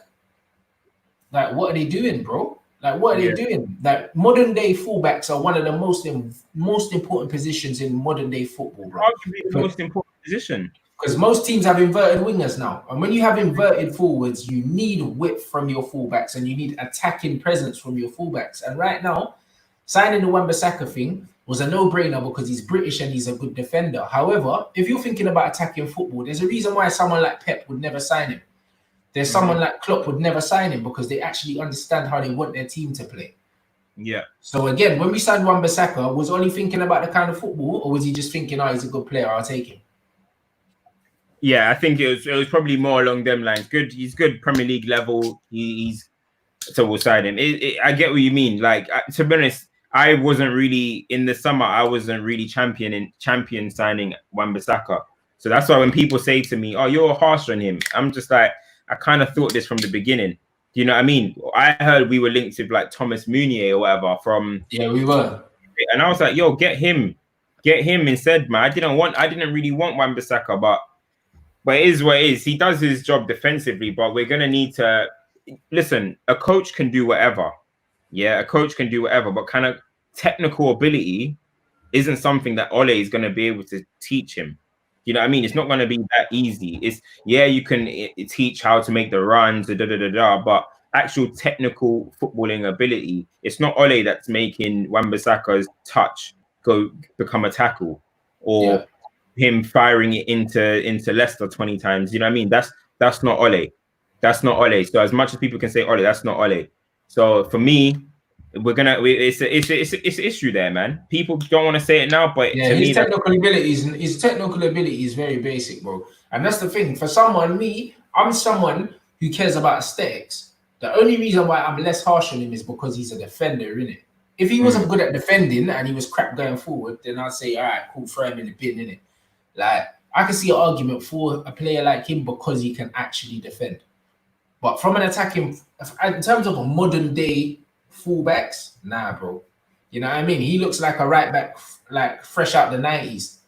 what are they doing, bro? Like, what are they doing? Like, modern day fullbacks are one of the most important positions in modern day football, bro. Arguably the most important position. Because most teams have inverted wingers now. And when you have inverted forwards, you need width from your fullbacks and you need attacking presence from your fullbacks. And right now, signing the Wan-Bissaka thing was a no-brainer because he's British and he's a good defender. However, if you're thinking about attacking football, there's a reason why someone like Pep would never sign him. There's someone like Klopp would never sign him because they actually understand how they want their team to play. Yeah. So again, when we signed Wan-Bissaka, was Oli thinking about the kind of football, or was he just thinking, oh, he's a good player, I'll take him? Yeah, I think it was probably more along them lines. Good, he's good Premier League level. So we'll sign him. I get what you mean. Like, to be honest, I wasn't really in the summer. I wasn't really champion signing Wan-Bissaka. So that's why when people say to me, "Oh, you're harsh on him," I'm just like, I kind of thought this from the beginning. Do you know what I mean? I heard we were linked with like Thomas Meunier or whatever from. Yeah, we were. And I was like, "Yo, get him instead, man." I didn't really want Wan-Bissaka, but it is what it is. He does his job defensively, but we're gonna need to listen. A coach can do whatever. Yeah, a coach can do whatever, but kind of technical ability isn't something that Ole is going to be able to teach him. You know what I mean? It's not going to be that easy. You can teach how to make the runs, but actual technical footballing ability, it's not Ole that's making Wan-Bissaka's touch become a tackle or him firing it into Leicester 20 times. You know what I mean? That's not Ole. That's not Ole. So as much as people can say Ole, that's not Ole. So for me, it's an issue there, man. People don't want to say it now, but his technical ability is very basic, bro. And that's the thing. For I'm someone who cares about aesthetics. The only reason why I'm less harsh on him is because he's a defender, innit? If he wasn't good at defending and he was crap going forward, then I'd say, all right, cool, throw him in the bin, innit? Like, I can see an argument for a player like him because he can actually defend. But from an attacking, in terms of a modern day fullbacks, nah, bro. You know what I mean? He looks like a right back, like fresh out the 90s.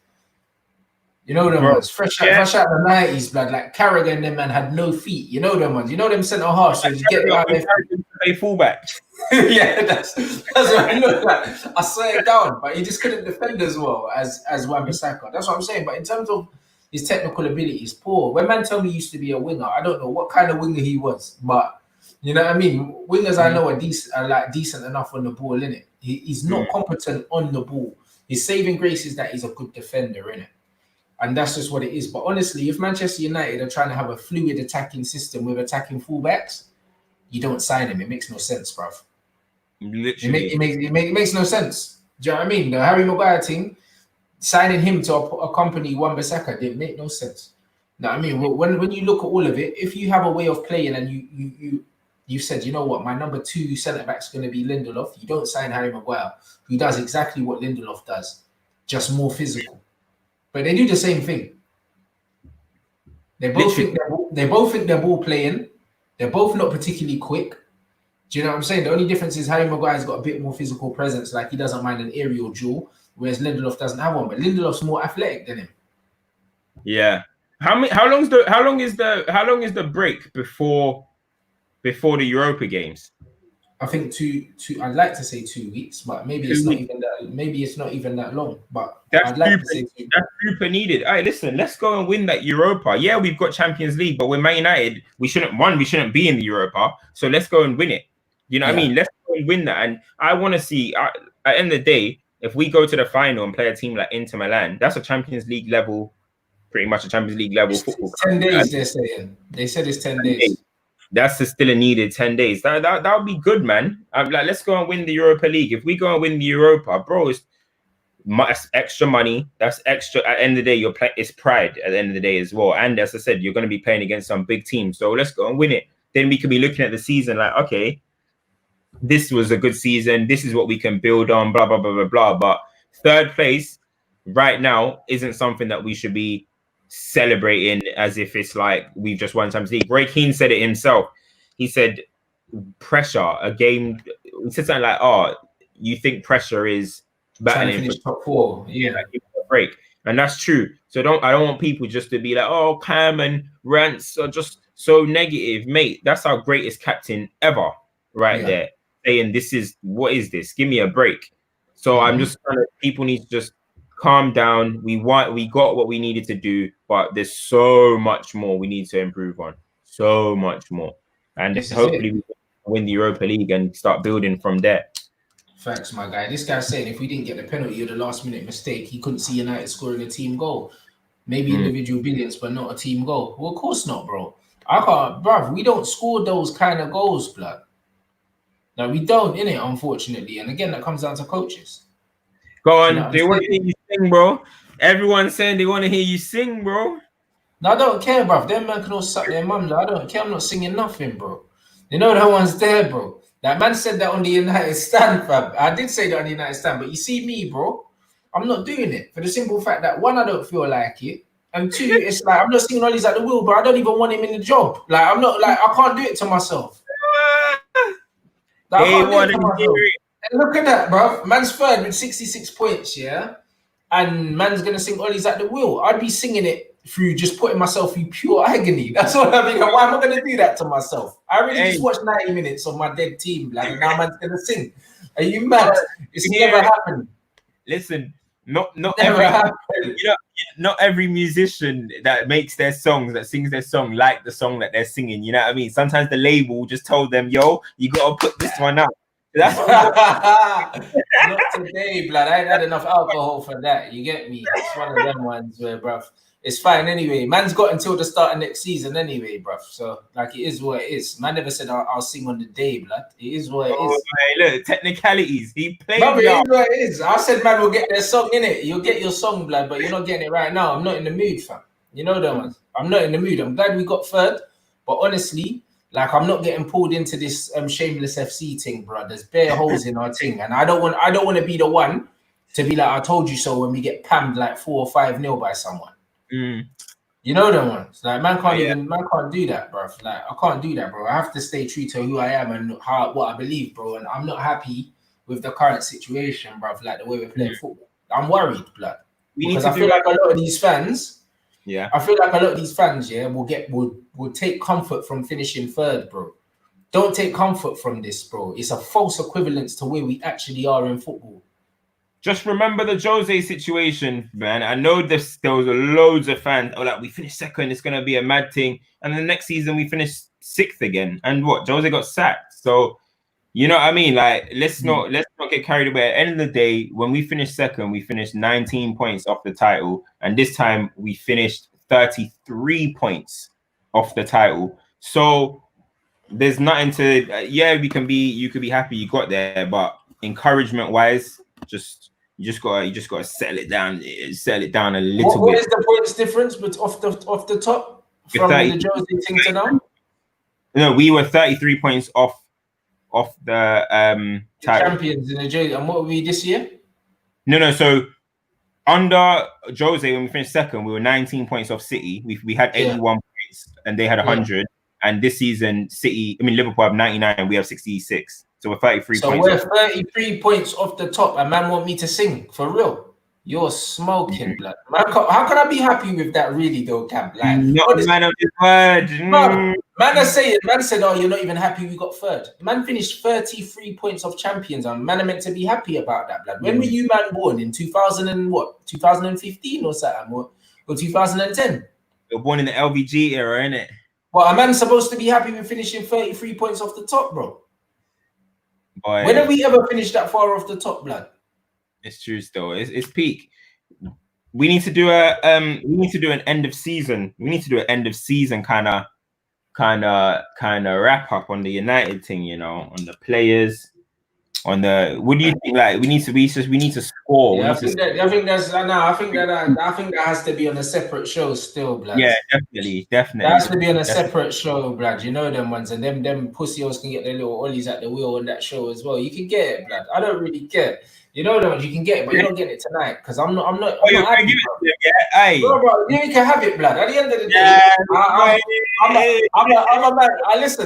You know them ones, fresh out the 90s, blood. Like Carragher, them man had no feet. You know them ones. You know them centre half. So you get out there. Play fullback. Yeah, that's what he looked like. I swear it down, but he just couldn't defend as well as Wan-Bissaka. That's what I'm saying. But in terms of his technical ability is poor. When man told me he used to be a winger, I don't know what kind of winger he was, but you know what I mean? Wingers I know are decent enough on the ball, innit? He's not competent on the ball. His saving grace is that he's a good defender, innit? And that's just what it is. But honestly, if Manchester United are trying to have a fluid attacking system with attacking fullbacks, you don't sign him. It makes no sense, bruv. Literally. It makes no sense. Do you know what I mean? The Harry Maguire thing, signing him to accompany Wan-Bissaka didn't make no sense. No, I mean, when you look at all of it, if you have a way of playing and you said, you know what, my number 2 centre back is going to be Lindelof, you don't sign Harry Maguire, who does exactly what Lindelof does, just more physical. But they do the same thing. They both think they're ball playing. They're both not particularly quick. Do you know what I'm saying? The only difference is Harry Maguire's got a bit more physical presence, like he doesn't mind an aerial duel, whereas Lindelof doesn't have one. But Lindelof's more athletic than him. Yeah. How long is the break before the Europa games? I think two. I'd like to say 2 weeks, but maybe it's not even that. Maybe it's not even that long. But I'd like to say 2 weeks. That's super needed. All right, listen, let's go and win that Europa. Yeah, we've got Champions League, but we're Man United. We shouldn't be in the Europa. So let's go and win it. You know what I mean? Let's go and win that. And I want to see. At the end of the day, if we go to the final and play a team like Inter Milan, that's a Champions League level. Pretty much a Champions League level football. It's 10 days, they're saying. They said it's 10 days. That's still a needed 10 days. That would be good, man. I'm like, let's go and win the Europa League. If we go and win the Europa, bro, that's extra money. That's extra. At the end of the day, it's pride at the end of the day as well. And as I said, you're going to be playing against some big teams. So let's go and win it. Then we can be looking at the season like, okay, this was a good season. This is what we can build on, blah, blah, blah, blah, blah. But third place right now isn't something that we should be celebrating as if it's like we've just won Champions League. Roy Keane said it himself. He said pressure, a game. He said something like, "Oh, you think pressure is battling for top 4? Yeah, like, give it a break." And that's true. So I don't want people just to be like, "Oh, Cam and Rants are just so negative, mate." That's our greatest captain ever, right there, saying, what is this? Give me a break. So I'm just people need to just calm down. We got what we needed to do, but there's so much more we need to improve on. So much more. And hopefully we can win the Europa League and start building from there. Thanks, my guy. This guy's saying if we didn't get the penalty or the last minute mistake, he couldn't see United scoring a team goal. Maybe individual brilliance, but not a team goal. Well, of course not, bro. I can't, bruv. We don't score those kind of goals, blood. No, we don't, innit, unfortunately. And again, that comes down to coaches. Go on. They want to hear you sing, bro. Everyone's saying they want to hear you sing, bro. No, I don't care, bro. Them man can all suck their mums. I don't care. I'm not singing nothing, bro. You know that one's there, bro. That man said that on the United stand, fam. I did say that on the United stand, but you see me, bro. I'm not doing it for the simple fact that 1, I don't feel like it, and 2, it's like I'm not singing Ollie's at the wheel, but I don't even want him in the job. Like I'm not like I can't do it to myself. Like, I can't do it to myself. And look at that, bro. Man's third with 66 points, yeah? And man's going to sing Ollie's at the wheel. I'd be singing it through just putting myself through pure agony. That's what I mean. Why am I going to do that to myself? I really just watched 90 minutes of my dead team, like, and now man's going to sing. Are you mad? It's never happened. Listen, not every not every musician that makes their songs, that sings their song, like the song that they're singing. You know what I mean? Sometimes the label just told them, yo, you got to put this one out. That's not today, blood. I ain't had enough alcohol for that. You get me? It's one of them ones where, bruv, it's fine anyway. Man's got until the start of next season anyway, bruv. So, like, it is what it is. Man never said I'll sing on the day, blood. It is what it is. Hey, look, technicalities. He played. No, but it is what it is. I said, man, will get their song in it. You'll get your song, blood, but you're not getting it right now. I'm not in the mood, fam. You know that one. I'm not in the mood. I'm glad we got third, but honestly, like, I'm not getting pulled into this shameless FC thing, bro. There's bare holes in our thing, and I don't want to be the one to be like, I told you so when we get pammed like 4 or 5-0 by someone. You know them ones. Like, man can't do that, bro. Like, I can't do that, bro. I have to stay true to who I am and what I believe, bro. And I'm not happy with the current situation, bro. Like the way we're playing football. I'm worried, blood. Because I feel like a lot of these fans. Yeah, I feel like a lot of these fans, will take comfort from finishing third, bro. Don't take comfort from this, bro. It's a false equivalence to where we actually are in football. Just remember the Jose situation, man. I know there was loads of fans. Oh, like, we finished second, it's gonna be a mad thing. And the next season we finished 6th again. And what? Jose got sacked. So, you know what I mean? Like, let's not get carried away. At the end of the day, when we finished second, we finished 19 points off the title, and this time we finished 33 points off the title. So there's nothing to. You could be happy you got there, but encouragement wise, just You just gotta settle it down a little bit. What is the points difference off the top from the Jose thing to now? No, we were 33 points off the title. Champions in the J. And what were we this year? No. So under Jose, when we finished second, we were 19 points off City. We had 81 points, and they had 100. Yeah. And this season, Liverpool have 99, we have 66. So we're 33 points. So we're 33 points off the top, and man want me to sing for real. You're smoking, blood. Man, how can I be happy with that, really, though, Cam? Like, not the man of his word. Man said, oh, you're not even happy we got third. Man finished 33 points off champions, and man are meant to be happy about that, blood. When were you, man, born? In 2015 or something? Or 2010? You're born in the LVG era, innit? Well, a man's supposed to be happy with finishing 33 points off the top, bro. Boy. When have we ever finished that far off the top, blood? It's true still. It's peak. We need to do an end of season. We need to do an end of season kind of wrap up on the United thing, you know, on the players. On the, what do you think? Like, we need to score. Yeah, I think that has to be on a separate show still, blood. Yeah, definitely. That has to be on a separate show, blood. You know them ones, and them pussies can get their little ollies at the wheel on that show as well. You can get it, blood. I don't really care. You know them, you can get it, but you're not getting it tonight because I'm not happy, give it to him, yeah? Aye. Bro, you can have it, blood. At the end of the day, I'm a man.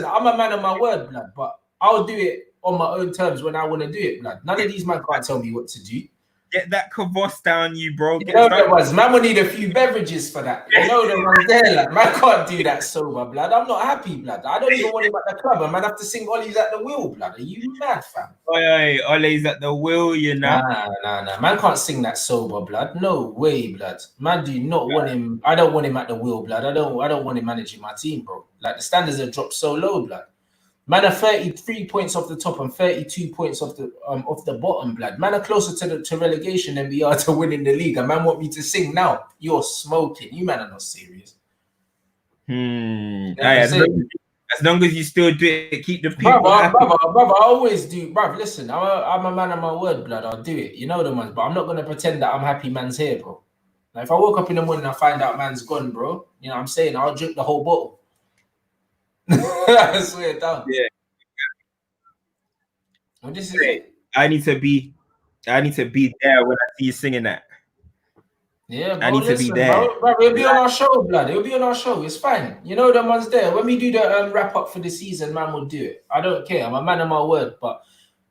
I'm a man of my word, blood. But I'll do it on my own terms when I want to do it, blood. None of these men can't tell me what to do. Get that kvass down, you bro. You know that was. Man will need a few beverages for that. You know the ones there, like, man can't do that sober, blood. I'm not happy, blood. I don't even want him at the club, and man have to sing Ollie's at the wheel, blood. Are you mad, fam? Oi, Ollie's at the wheel, you know. Nah. Man can't sing that sober, blood. No way, blood. Man do not want him. I don't want him at the wheel, blood. I don't want him managing my team, bro. Like, the standards have dropped so low, blood. Man are 33 points off the top and 32 points off the bottom, blood. Man are closer to relegation than we are to winning the league. And man want me to sing now. You're smoking. You man are not serious. As long as you still do it, keep the people happy. Brother, I always do. Bruv, listen, I'm a man of my word, blood. I'll do it. You know the ones, but I'm not going to pretend that I'm happy man's here, bro. Now, if I woke up in the morning and I find out man's gone, bro, you know what I'm saying? I'll drink the whole bottle. I swear down. Yeah. Well, this is it. I need to be there when I see you singing that. Yeah, bro, I need to be there. Bro, it'll be on our show, blood. It'll be on our show. It's fine. You know the one's there. When we do the wrap up for the season, man will do it. I don't care. I'm a man of my word. But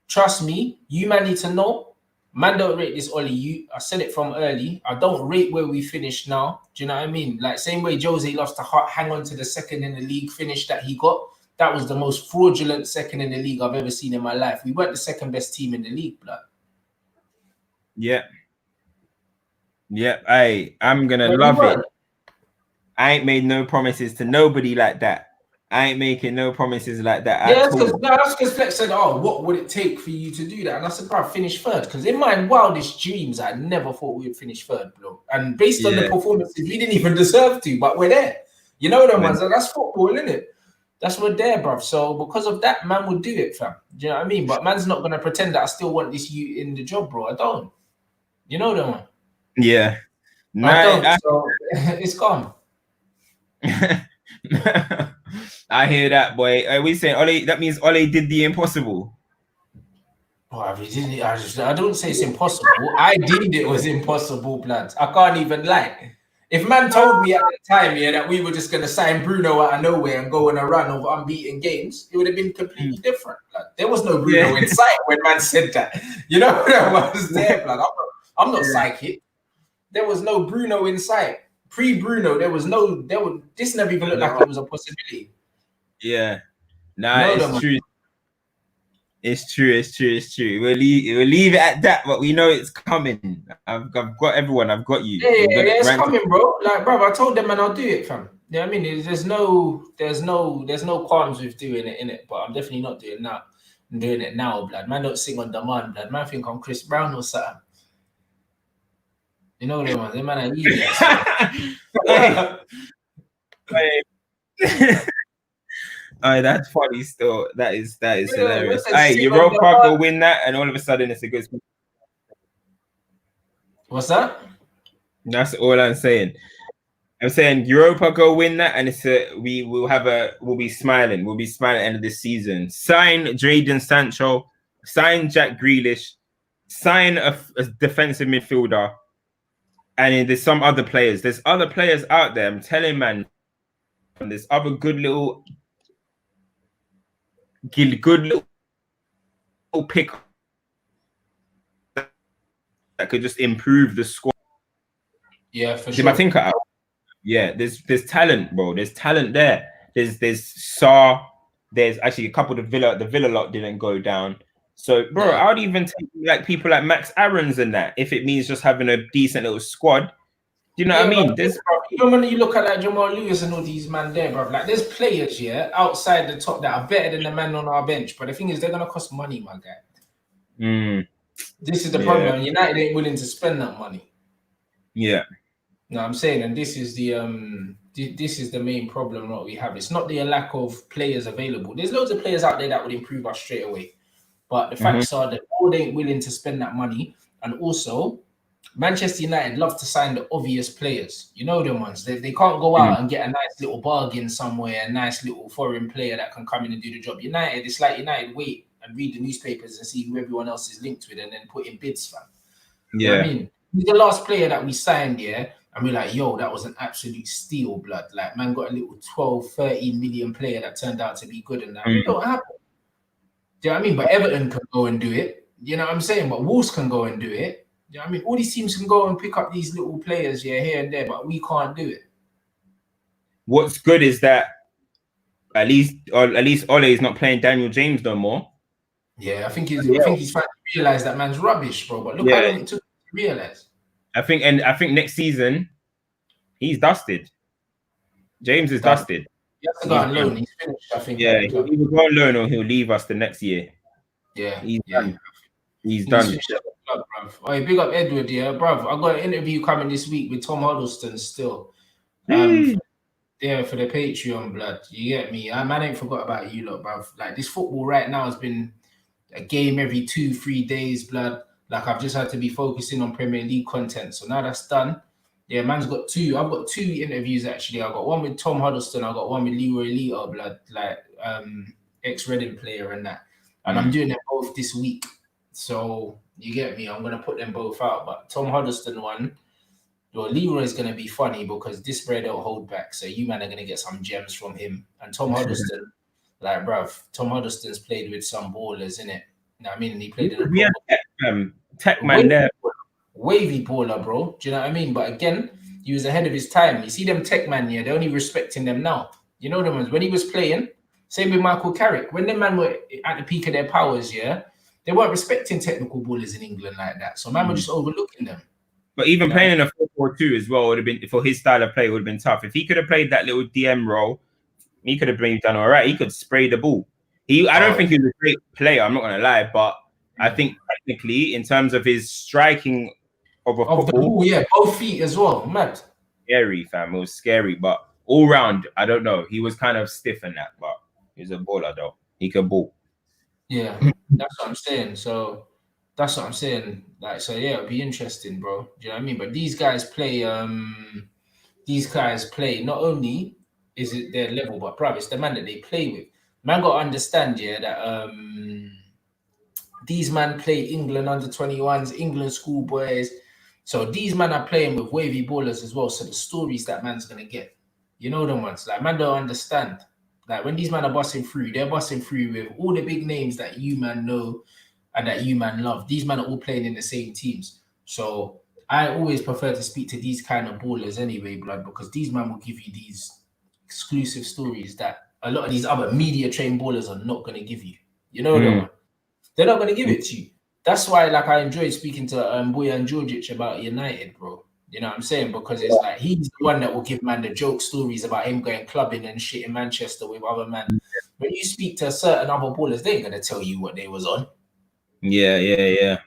trust me, you man need to know. Man don't rate this Ollie. I said it from early. I don't rate where we finished now. Do you know what I mean? Like, same way Jose lost to hang on to the second in the league finish that he got. That was the most fraudulent second in the league I've ever seen in my life. We weren't the second best team in the league, blood. Yeah. I'm gonna love it. I ain't made no promises to nobody like that. I ain't making no promises like that. Yeah, that's because Flex said, oh, what would it take for you to do that? And I said, bro, finish third. Because in my wildest dreams, I never thought we would finish third, bro. And based on the performances, we didn't even deserve to, but we're there. You know them ones, that's football, isn't it? That's what they're, bruv. So because of that, man would do it, fam. Do you know what I mean? But man's not going to pretend that I still want this you in the job, bro. I don't. You know them one? Yeah. I don't, so it's calm. I hear that, boy. Are we saying Ole? That means Ole did the impossible. Oh, I don't say it's impossible. I deemed it was impossible, blood. I can't even lie. If man told me at the time, that we were just gonna sign Bruno out of nowhere and go on a run of unbeaten games, it would have been completely different. Blood. There was no Bruno in sight when man said that. You know what was there, blood. I'm not psychic. There was no Bruno in sight. Pre-Bruno, this never even looked like it was a possibility. Yeah. It's true. It's true. We'll leave it at that, but we know it's coming. I've got everyone. I've got you. Yeah, it's coming, bro. Like, bro, I told them, and I'll do it, fam. You know what I mean? There's no qualms with doing it, innit? But I'm definitely not doing that. I'm doing it now, blood. Man, don't sing on demand, blood. Man, think I'm Chris Brown or something. You know what I mean? Man, I need it. Oh, that's funny still. That is hilarious. Hey, Europa will win that, and all of a sudden it's a good. What's that? That's all I'm saying. I'm saying Europa go win that, and we'll be smiling. We'll be smiling at the end of this season. Sign Jadon Sancho, sign Jack Grealish, sign a defensive midfielder, and then there's some other players. There's other players out there. I'm telling man, there's other good little pick that could just improve the squad. Yeah, for sure. I think yeah, there's talent, bro. There's talent there. There's Saar. There's actually a couple of the Villa lot didn't go down. So, bro, I would even take like people like Max Aarons and that if it means just having a decent little squad. Do you know what I mean? Even when you look at like Jamal Lewis and all these man there, bro, like there's players outside the top that are better than the man on our bench. But the thing is, they're gonna cost money, my guy. This is the problem. United ain't willing to spend that money. Yeah. No, I'm saying, and this is the main problem that we have. It's not the lack of players available. There's loads of players out there that would improve us straight away. But the facts are that all they ain't willing to spend that money. And also, Manchester United love to sign the obvious players. You know them ones. They can't go out and get a nice little bargain somewhere, a nice little foreign player that can come in and do the job. United, it's like United wait and read the newspapers and see who everyone else is linked with and then put in bids, fam. Yeah. You know what I mean? He's the last player that we signed, and we're like, yo, that was an absolute steal, blood. Like, man got a little 12, 13 million player that turned out to be good and that. It don't happen. Do you know what I mean? But Everton can go and do it. You know what I'm saying? But Wolves can go and do it. You know what I mean? All these teams can go and pick up these little players, here and there, but we can't do it. What's good is that at least Ole is not playing Daniel James no more. Yeah, I think he's trying to realize that man's rubbish, bro. But look how long it took to realize. I think next season he's dusted. James is dusted. He has to go on loan. He's finished, I think. Yeah, he'll either go on loan or he'll leave us the next year. Yeah, he's done. He's done. Oh, big up Edward, bruv. I got an interview coming this week with Tom Huddleston still. For the Patreon, blood. You get me? Man ain't forgot about you lot, bruv. Like, this football right now has been a game every 2-3 days, blood. Like, I've just had to be focusing on Premier League content. So now that's done. Yeah, man's got two. I've got 2 interviews, actually. I got one with Tom Huddleston. I got one with Leroy Lito, blood. Like, ex-Reading player and that. And I'm doing them both this week. So, you get me? I'm going to put them both out. But Tom Huddleston one, well, Leroy is going to be funny because this bread don't hold back. So, you man are going to get some gems from him. And Tom Huddleston, like, bruv, Tom Huddleston's played with some ballers, innit? You know what I mean? And he played in a tech man there. Wavy baller, bro. Do you know what I mean? But again, he was ahead of his time. You see them tech man, they're only respecting them now. You know them ones. When he was playing, same with Michael Carrick. When them man were at the peak of their powers, they weren't respecting technical ballers in England like that. So man were just overlooking them. But even playing in a 4-4-2 as well would have been, for his style of play, would have been tough. If he could have played that little DM role, he could have done all right. He could spray the ball. I don't think he was a great player, I'm not going to lie, but I think technically, in terms of his striking of a football, both feet as well, mad. Scary, fam. It was scary, but all round, I don't know. He was kind of stiff in that, but he was a baller though. He could ball. Yeah, that's what I'm saying. So that's what I'm saying. Like, so yeah, it'll be interesting, bro. Do you know what I mean? But these guys play. Not only is it their level, but bruv, it's the man that they play with. Man, got to understand, that these man play England under 21s, England schoolboys. So these men are playing with wavy ballers as well. So the stories that man's gonna get, you know them ones. Like, man don't understand. Like, when these men are busting through, they're busting through with all the big names that you man know and that you man love. These men are all playing in the same teams. So I always prefer to speak to these kind of ballers anyway, blood, because these men will give you these exclusive stories that a lot of these other media trained ballers are not gonna give you. You know them. They're not gonna give it to you. That's why, like, I enjoyed speaking to Bojan Djordjic about United, bro. You know what I'm saying? Because it's like he's the one that will give man the joke stories about him going clubbing and shit in Manchester with other men. When you speak to certain other ballers, they ain't gonna tell you what they was on. Yeah. You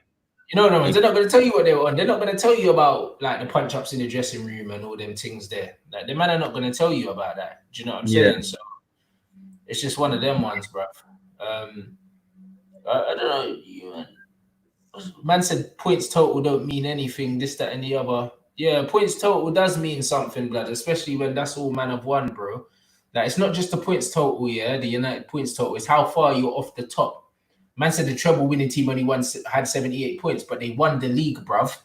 know what I mean? They're not gonna tell you what they were on. They're not gonna tell you about like the punch ups in the dressing room and all them things there. Like, the man are not gonna tell you about that. Do you know what I'm saying? So it's just one of them ones, bro. I don't know, you man. Man said points total don't mean anything, this, that, and the other. Yeah, points total does mean something, blood, especially when that's all man have won, bro. Like, it's not just the points total, yeah, the United points total. It's how far you're off the top. Man said the treble winning team only had 78 points, but they won the league, bruv.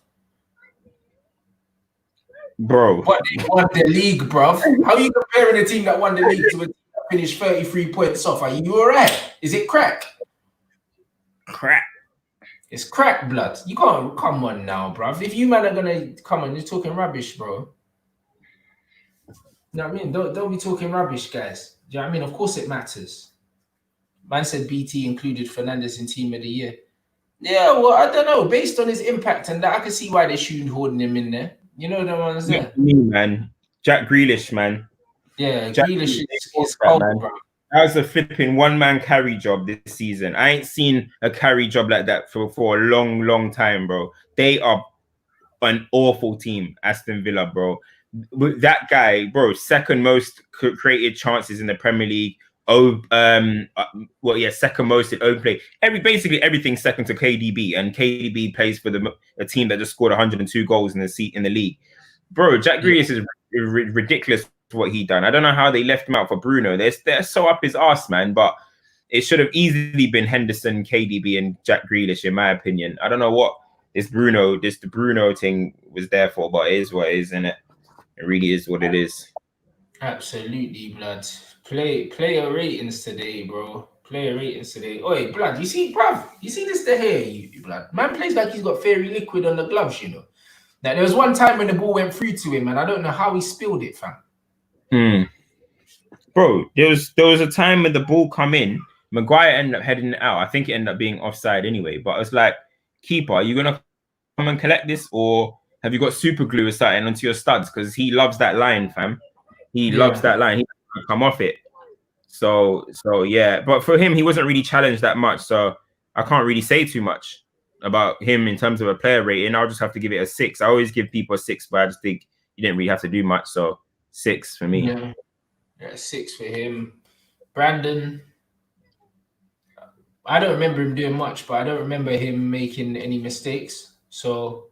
Bro. But they won the league, bruv. How are you comparing a team that won the league to a team that finished 33 points off? Are you all right? Is it crack? Crack. It's crack, blood. You can't, come on now, bruv. If you man are gonna come on, you're talking rubbish, bro. You know what I mean? Don't be talking rubbish, guys. Do you know what I mean? Of course it matters. Man said BT included Fernandes in team of the year. Yeah, well, I don't know. Based on his impact and that, I can see why they're holding him in there. You know the ones there. Me, man. Jack Grealish, man. Yeah, Grealish is cold, bro. That was a flipping one-man carry job this season. I ain't seen a carry job like that for a long time, bro. They are an awful team, Aston Villa, bro. That guy, bro, second most created chances in the Premier League. Second most in own play. Basically everything second to KDB, and KDB plays for a team that just scored 102 goals in the league. Bro, Jack Grealish is ridiculous what he done. I don't know how they left him out for Bruno. They're so up his ass, man. But it should have easily been Henderson, KDB, and Jack Grealish, in my opinion. I don't know what the Bruno thing was there for, but it is what it is, isn't it? It really is what it is. Absolutely, blood. Player ratings today, bro. Player ratings today. Oi, blood, you see, bruv, you see this the hair, you blood. Man plays like he's got fairy liquid on the gloves, you know. Now, there was one time when the ball went through to him, and I don't know how he spilled it, fam. Bro, there was a time when the ball come in, Maguire ended up heading it out. I think it ended up being offside anyway, but it's like, keeper, are you gonna come and collect this, or have you got super glue or something onto your studs? Because he loves that line, fam. He loves that line. He can't come off it. So yeah. But for him, he wasn't really challenged that much. So I can't really say too much about him in terms of a player rating. I'll just have to give it a 6. I always give people a 6, but I just think you didn't really have to do much. So 6 for me. Yeah, 6 for him. Brandon, I don't remember him doing much, but I don't remember him making any mistakes. So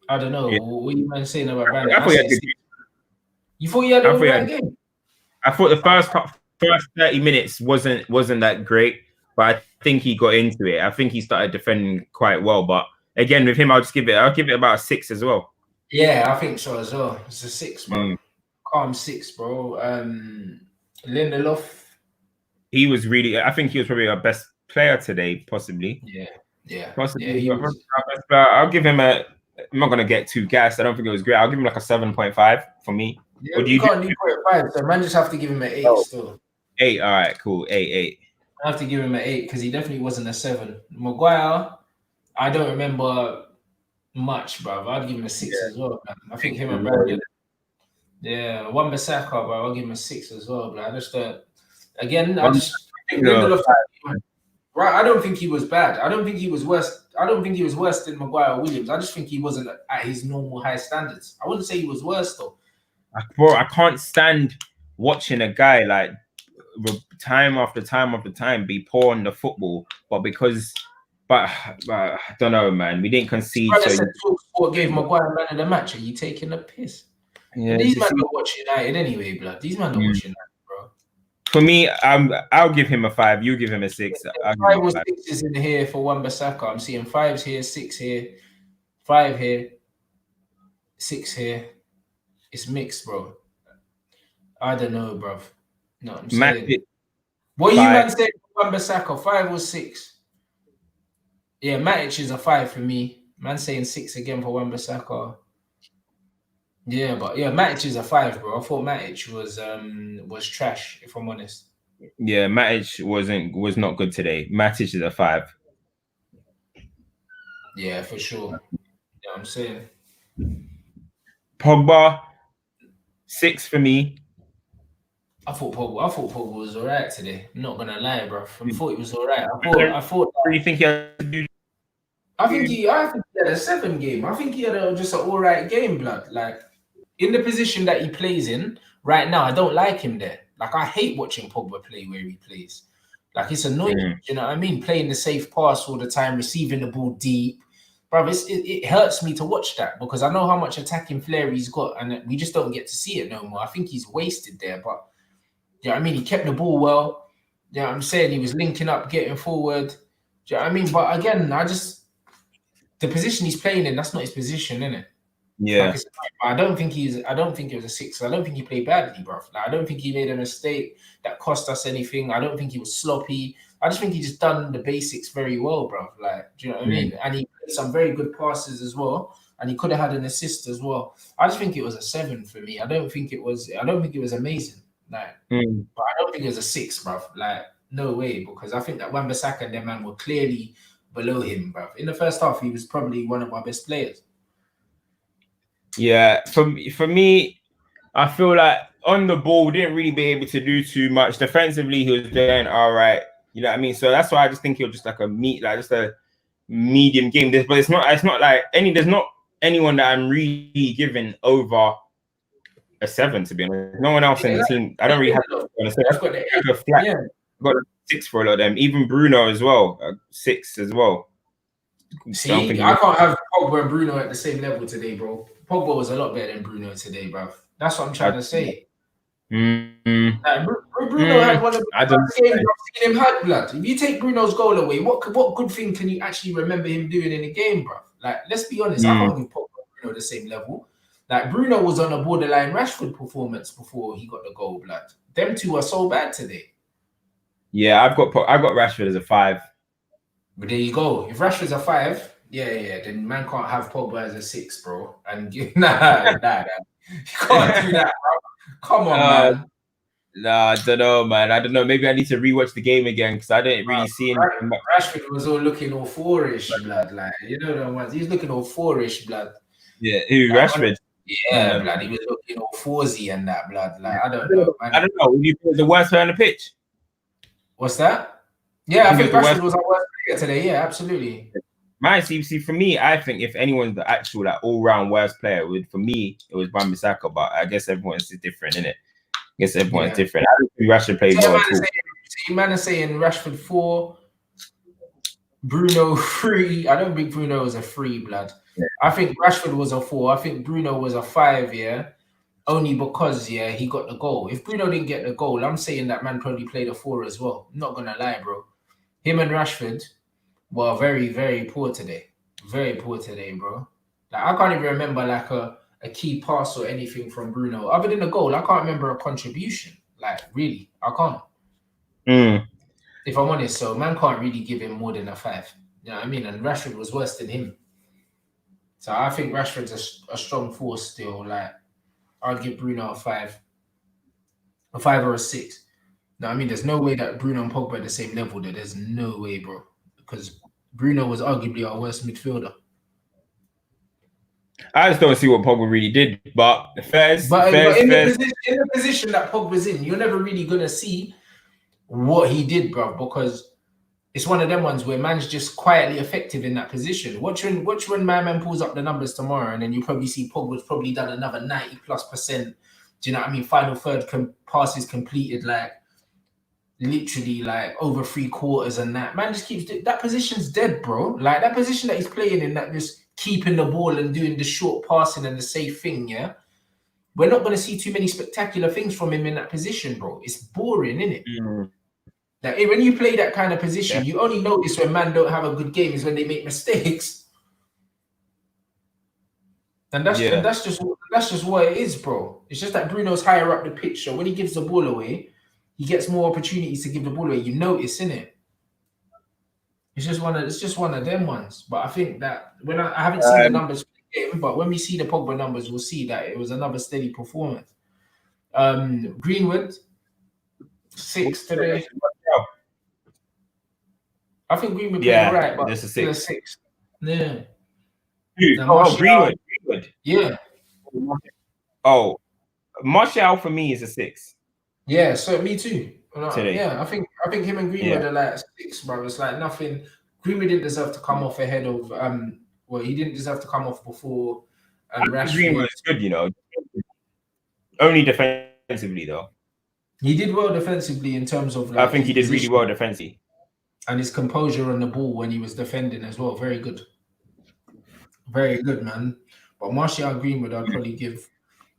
I don't know. Yeah. What are you man saying about Brandon? You thought he had a right game? I thought the first 30 minutes wasn't that great, but I think he got into it. I think he started defending quite well. But again, with him, I'll give it about a 6 as well. Yeah, I think so as well. It's a 6, bro. Calm 6, bro. Lindelof. He was really. I think he was probably our best player today, possibly. Yeah. Possibly. Yeah, I'll give him a. I'm not gonna get too gassed. I don't think it was great. I'll give him like a 7.5 for me. Yeah, what do you can't do 0.5, so man just have to give him an 8 still. 8, all right, cool. 8. I have to give him an 8 because he definitely wasn't a 7. Maguire, I don't remember much, bro. I'd give him a 6 as well, man. I think him and Brandon. Yeah, Wan-Bissaka, bro. I'll give him a 6 as well, bro. I just again, I think right. I don't think he was bad. I don't think he was worse. I don't think he was worse than Maguire or Williams. I just think he wasn't at his normal high standards. I wouldn't say he was worse though. Bro, I can't stand watching a guy like time after time be poor on the football, but I don't know, man. We didn't concede. What gave Maguire man of the match? Are you taking a piss? Yeah, these men don't watch United anyway, blood. These men don't watch United, bro. For me, I'll give him a 5. You give him a 6. 5 or 6 is in here for Wan-Bissaka. I'm seeing 5s here, 6 here, 5 here, 6 here. It's mixed, bro. I don't know, bro. No, I'm saying. What are you man saying for Wan-Bissaka? 5 or 6? Yeah, Matic is a 5 for me. Man saying 6 again for Wan-Bissaka. Yeah, but yeah, Matic is a 5, bro. I thought Matic was trash, if I'm honest. Yeah, Matic was not good today. Matic is a 5. Yeah, for sure. Yeah, I'm saying. Pogba, 6 for me. I thought Pogba was alright today. I'm not gonna lie, bro. I thought he was alright. I thought. What do you think he had to do? I think he had a 7 game. I think he had just an alright game, blood. Like in the position that he plays in right now, I don't like him there. Like I hate watching Pogba play where he plays. Like, it's annoying. You know what I mean? Playing the safe pass all the time, receiving the ball deep. Bro, it hurts me to watch that because I know how much attacking flair he's got, and we just don't get to see it no more. I think he's wasted there, but you know what I mean? He kept the ball well. You know what I'm saying? He was linking up, getting forward. Do you know what I mean? But again, the position he's playing in, that's not his position, isn't it? Yeah. Like I don't think it was a 6. I don't think he played badly, bro. Like, I don't think he made a mistake that cost us anything. I don't think he was sloppy. I just think he just done the basics very well, bro. Like, do you know what I mean? And he played some very good passes as well. And he could have had an assist as well. I just think it was a 7 for me. I don't think it was amazing. Like, but I don't think it was a 6, bro. Like, no way, because I think that Wan-Bissaka and them man were clearly below him, bro. In the first half, he was probably one of our best players. Yeah, for me, I feel like on the ball, didn't really be able to do too much. Defensively, he was doing all right. You know what I mean? So that's why I just think it was just like just a medium game. But it's not like there's not anyone that I'm really giving over a 7, to be honest. No one else in the team. I don't really have to say. I've got a flat. I've got a 6 for a lot of them. Even Bruno as well, 6 as well. See, I can't have Pogba and Bruno at the same level today, bro. Pogba was a lot better than Bruno today, bro. That's what I'm trying to say. Like, Bruno had one of the best games I've seen him had, blood. If you take Bruno's goal away, what good thing can you actually remember him doing in a game, bro? Like, let's be honest, I can't give Pogba and Bruno the same level. Like, Bruno was on a borderline Rashford performance before he got the goal, blood. Them two are so bad today. Yeah, I've got Rashford as a 5. But there you go. If Rashford's a 5, then man can't have Pogba as a 6, bro. And nah. You can't do that, bro. Come on, man. Nah, I don't know, man. I don't know. Maybe I need to rewatch the game again because I didn't really see anything. Rashford was all looking all 4-ish, blood. Like, you know the ones. He's looking all 4-ish, blood. Yeah, who, Rashford? Yeah, blood. He was looking all 4-y and that, blood. Like, I don't know, man. I don't know. Would you put the worst player on the pitch? What's that? Yeah, I think Rashford was our worst player today. Yeah, absolutely. See, for me, I think if anyone's the actual all-round worst player, it was Wan-Bissaka, but I guess everyone's different, innit? I guess everyone's different. I don't think Rashford played well at all. Man is saying Rashford 4, Bruno 3. I don't think Bruno was a 3, blood. Yeah. I think Rashford was a 4. I think Bruno was a 5, yeah. Only because, he got the goal. If Bruno didn't get the goal, I'm saying that man probably played a 4 as well. I'm not going to lie, bro. Him and Rashford were very, very poor today. Very poor today, bro. Like, I can't even remember like a key pass or anything from Bruno. Other than the goal, I can't remember a contribution. Like, really, I can't. If I'm honest, so man can't really give him more than a 5. You know what I mean? And Rashford was worse than him. So I think Rashford's a strong force still. Like, I'll give Bruno a 5. A 5 or a 6. No, I mean, there's no way that Bruno and Pogba are at the same level. There's no way, bro. Because Bruno was arguably our worst midfielder. I just don't see what Pogba really did. But in the position that Pogba's in, you're never really going to see what he did, bro. Because it's one of them ones where man's just quietly effective in that position. Watch when my man pulls up the numbers tomorrow, and then you probably see Pogba's probably done another 90+%. Do you know what I mean? Final third passes completed, like, literally like over 3/4 and that. Man just keeps that position's dead, bro. Like, that position that he's playing in, that just keeping the ball and doing the short passing and the safe thing, yeah. We're not going to see too many spectacular things from him in that position, bro. It's boring, isn't it? Like, when you play that kind of position, you only notice when man don't have a good game is when they make mistakes. And that's just what it is, bro. It's just that Bruno's higher up the pitch, so when he gives the ball away, he gets more opportunities to give the ball away. You notice, innit? It's just one of them ones. But I think that when I haven't seen the numbers for the game, but when we see the Pogba numbers, we'll see that it was another steady performance. Greenwood, 6 today. I think Greenwood played right, but still a 6. Yeah. Greenwood. Yeah. Oh, Martial for me is a 6. Yeah, so me too. Yeah, I think him and Greenwood are like 6, bro. It's like nothing. Greenwood didn't deserve to come off ahead of he didn't deserve to come off before Rashford. Greenwood's good, you know. Only defensively though. He did well defensively in terms of like. I think he did really well defensively, and his composure on the ball when he was defending as well. Very good, man. But Martial Greenwood, I'd probably give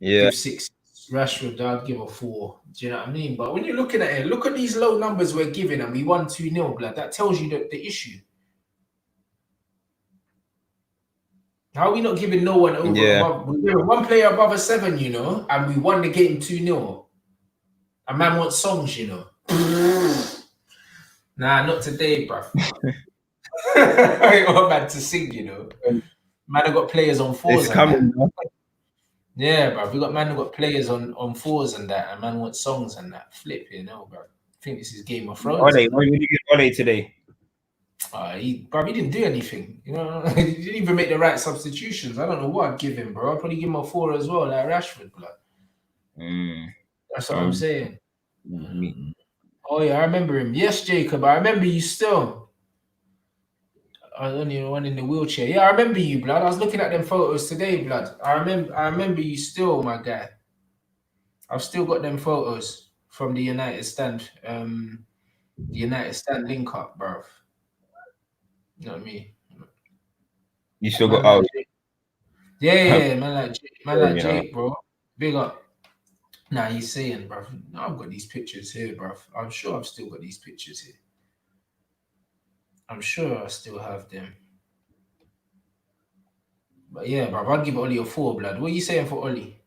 6. Rashford, I'd give a 4. Do you know what I mean? But when you're looking at it, look at these low numbers we're giving, and we won 2-0, blood. That tells you the issue. How are we not giving no one over? Yeah. We were one player above a 7, you know, and we won the game 2-0. A man wants songs, you know. Nah, not today, bruv. I ain't got man to sing, you know. Man, I got players on 4s. It's coming. Yeah, bruv. We got man who got players on 4s and that, and man wants songs and that. Flip, you know, bruv. I think this is Game of Thrones. Ole, what did you get Ole today? He didn't do anything. You know, he didn't even make the right substitutions. I don't know what I'd give him, bro. I'd probably give him a 4 as well, like Rashford, blood. That's what I'm saying. Oh yeah, I remember him. Yes, Jacob, I remember you still. I was only the one in the wheelchair. Yeah, I remember you, blood. I was looking at them photos today, blood. I remember you still, my guy. I've still got them photos from the United stand. The United stand link up, bro. You know what I mean? You still got Yeah, man like Jake, bro. Big up. Nah, he's saying, bro. I've got these pictures here, bro. I'm sure I've still got these pictures here. I'm sure I still have them. But yeah, bro, I'd give Oli a 4, blood. What are you saying for Oli?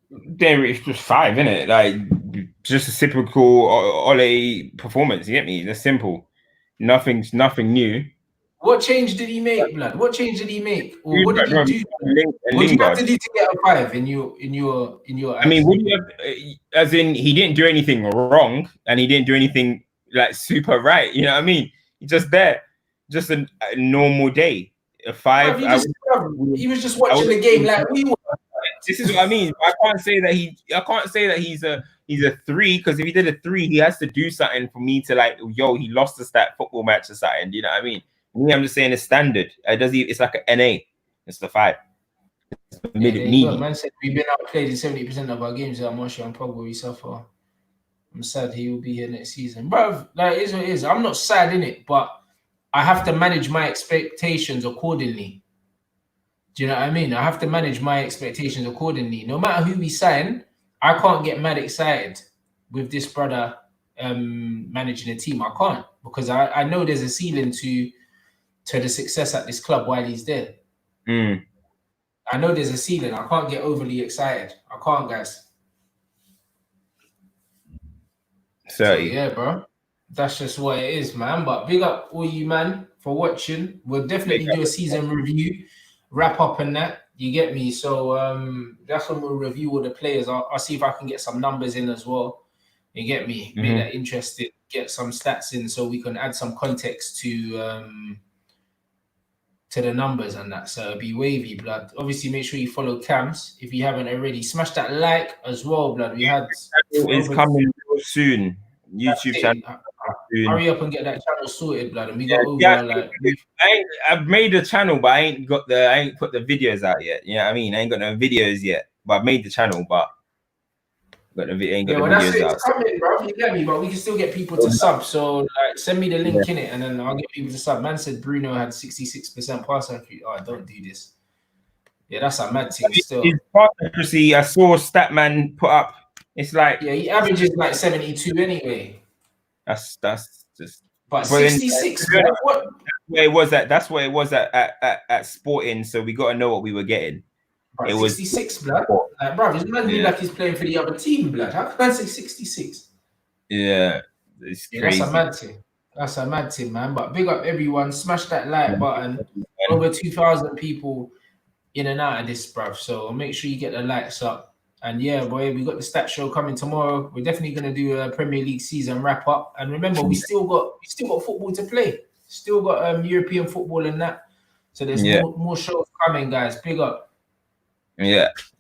There, it's just 5, isn't it? Like just a typical Ole performance. You get me? That's simple. Nothing new. What change did he make, blood? What change did he make? Or what did he do? What do you have to do to get a 5 in your? I mean, would you have, as in he didn't do anything wrong and he didn't do anything like super right. You know what I mean? He's just there, just a normal day. A 5. He was just watching the game like we were. This is what I mean. I can't say that he's a 3, because if he did a 3, he has to do something for me to like, yo, he lost us that football match or something. Do you know what I mean? Me, I'm just saying it's standard. It's like an NA. It's the 5. Man said we've been outplayed in 70% of our games at Martial and Pogba. We suffer. I'm sad he will be here next season, bro. Like it is what it is. I'm not sad in it, but I have to manage my expectations accordingly. Do you know what I mean? I have to manage my expectations accordingly. No matter who we sign, I can't get mad excited with this brother managing a team. I can't, because I know there's a ceiling to the success at this club while he's there. I know there's a ceiling. I can't get overly excited. I can't, guys. So yeah, bro. That's just what it is, man. But big up all you, man, for watching. We'll definitely do a season review, wrap up and that. You get me? So that's when we'll review all the players. I'll see if I can get some numbers in as well. You get me? Make that interesting. Get some stats in so we can add some context to the numbers and that. So it'll be wavy, blood. Obviously, make sure you follow Cams if you haven't already. Smash that like as well, blood. We had it's coming real soon. YouTube channel. Hurry up and get that channel sorted, blood. And we got over I've made the channel, but I ain't put the videos out yet. You know what I mean? I ain't got no videos yet, but I've made the channel, but ain't got the videos out. It's coming, bro. You get me? But we can still get people to sub. So like, send me the link in it, and then I'll get people to sub. Man said Bruno had 66% pass accuracy. Oh, don't do this. Yeah, that's a mad thing. Still, his pass accuracy, I saw Statman put up. It's like he averages like 72 anyway. That's just. But 66. What? That's where it was at Sporting. So we got to know what we were getting. It was 66, blood. Like, bro, it's not like he's playing for the other team, blood. How can I say 66? Yeah, it's crazy. That's a mad thing. That's a mad thing, man. But big up everyone. Smash that like button. Over 2,000 people in and out of this, bruv. So make sure you get the likes up. And yeah, boy, we got the stat show coming tomorrow. We're definitely gonna do a Premier League season wrap up. And remember, we still got football to play. Still got European football and that. So there's more shows coming, guys. Big up. Yeah.